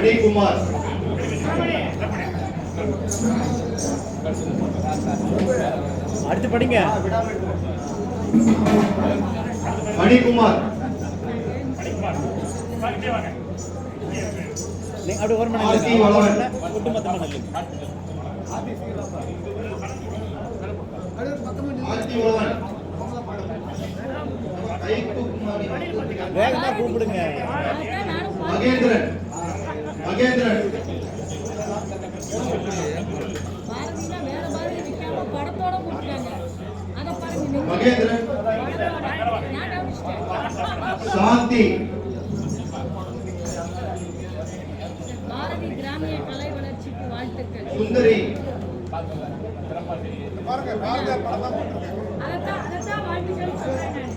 மணிக்குமார், அடுத்து படிங்க. மணிக்குமார், நீங்க அப்படி ஒரு ஆர்த்தி வளவன், ஒட்டுமொத்தமா நல்லது. ஆர்த்தி வளவன், ஐக்குமாரி, வேகமா கூப்பிடுங்க. மகேந்திரன், மகேந்திரன், மகேந்திரன், சாந்தி, பாரதி கிராமிய கலை வளர்ச்சிக்கு வாழ்த்துக்கள். சுந்தரி, அதைத்தான் வாழ்த்துக்கள் சொல்றேன் நான்.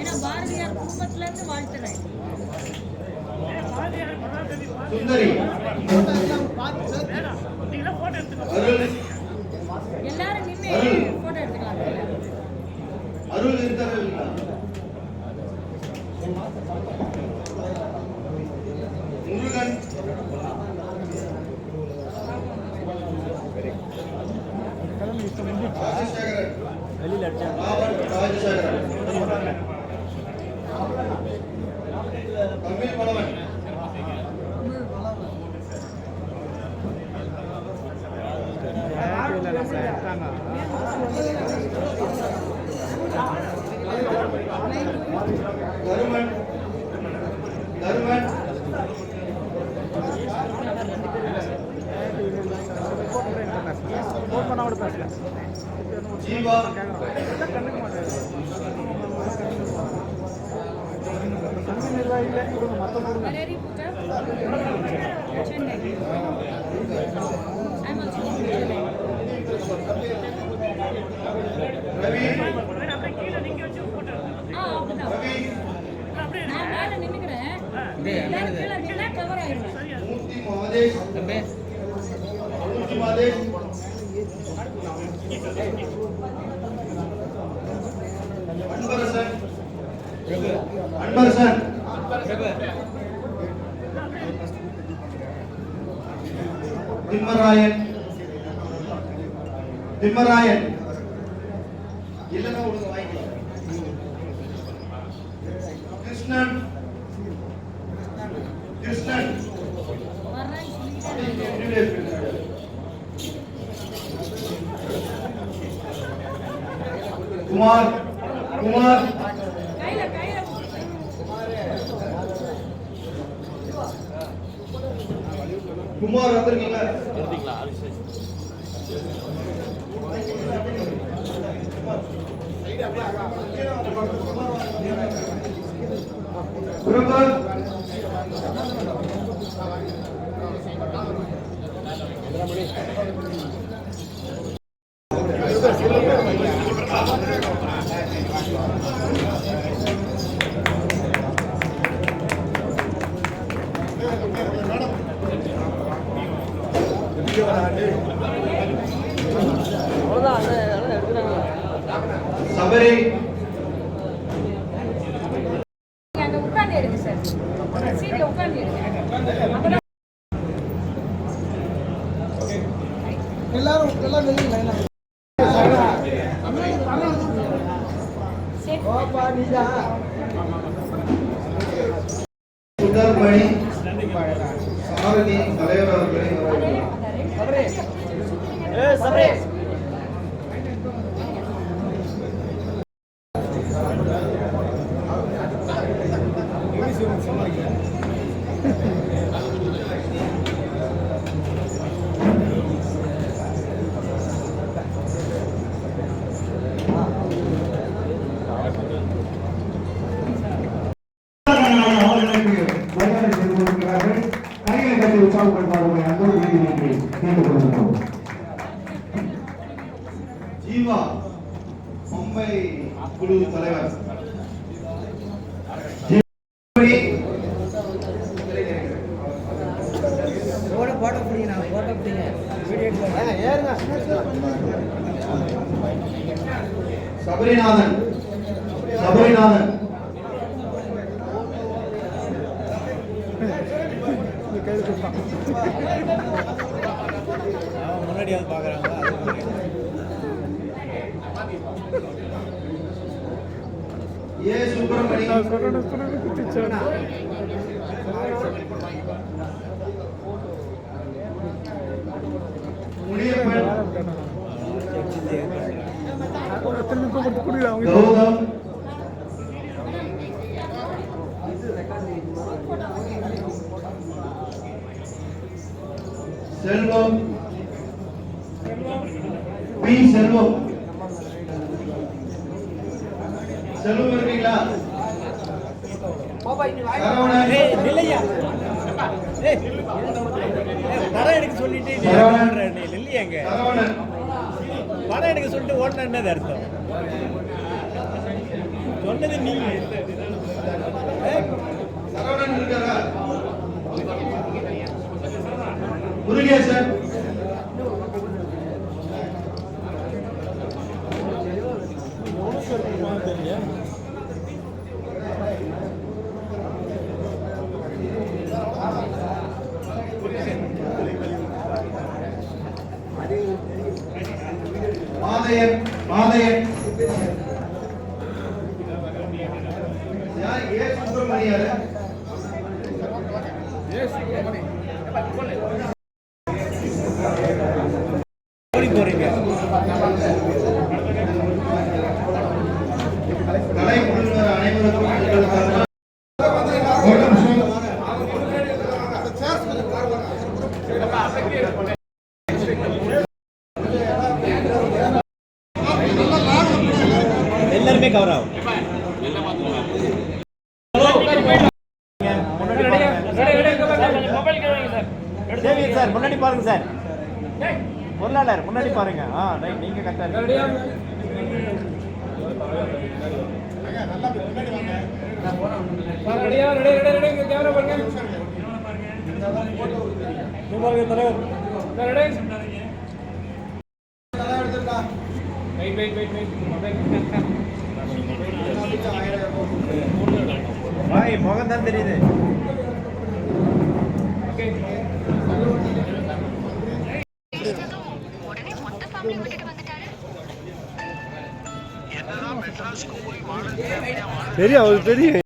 ஏன்னா பாரதியார் குடும்பத்துல இருந்து வாழ்த்துறேன். சுந்தரி, அருள், எல்லாரும் நின்று போட்டோ எடுத்துக்கலாம். அருள் இருக்கிறதா? முருகன், ராஜசேகரன், வெளியில அடிச்சா Raavan Rajasekaran, Tamil Malavan, Dharuman, Dharuman, Jeeva, Where you put up? Chennai. I'm also from Chennai. Ravi, அப்படிதான். நான் மேல நின்னுக்கிறேன். எல்லாரும் கீழே நின்னா cover ஆயிடும். மூர்த்தி மகேஷ், மூர்த்தி மகேஷ், அன்பரசன், அன்பரசன், திம்மராயன், திம்மராயன், இல்லைன்னா ஒழுங்கு வாங்கிக்கலாம். கிருஷ்ணன், கிருஷ்ணன், வர்றேன்னு சொல்லிட்டே குமார், குமார், கையில குமார் வந்திருக்கீங்களா? குருபால், சபரி, அங்க உட்கார்ந்து எடுங்க சார். சீட்ல உட்கார்ந்து எடுங்க. அப்பதான் எல்லாரும் நில்லுங்க. சுடர்மணி, சாரதி தலைவர் அவர்களை ஜீவா, மும்பை குழு தலைவர், சபரிநாதன், சபரிநாதன், அவன் முன்னாடி வந்து பார்க்குறாங்க. ஏ சுப்பிரமணி கௌதம் செல்வம் பி செல்வம் செல்வம் இருக்கீங்களா? சரவணன் இல்லையா படம் எடுக்க சொல்லிட்டு இல்லையாங்க சரவணன் படம் எடுக்க சொல்லிட்டு ஓடன என்னது அர்த்தம்? சொன்னது நீங்க. சரவணன் இருக்காரா? முருகேசன் மாதையன் மாதையன் யார்? ஏ சுப்பிரமணியாரு ஓடி போறீங்க. கலை குழுவினர் அனைவருக்கும் எங்களுக்காக ஒரு நிமிஷம். எல்லாருமே கவர் ஆகும். சார் முன்னாடி பாருங்க சார். பொருளாளர் முன்னாடி பாருங்க. ரைட், நீங்க கரெக்டா பாய் முகம் தான் தெரியுது. தெரியும் அவருக்கு தெரியும்.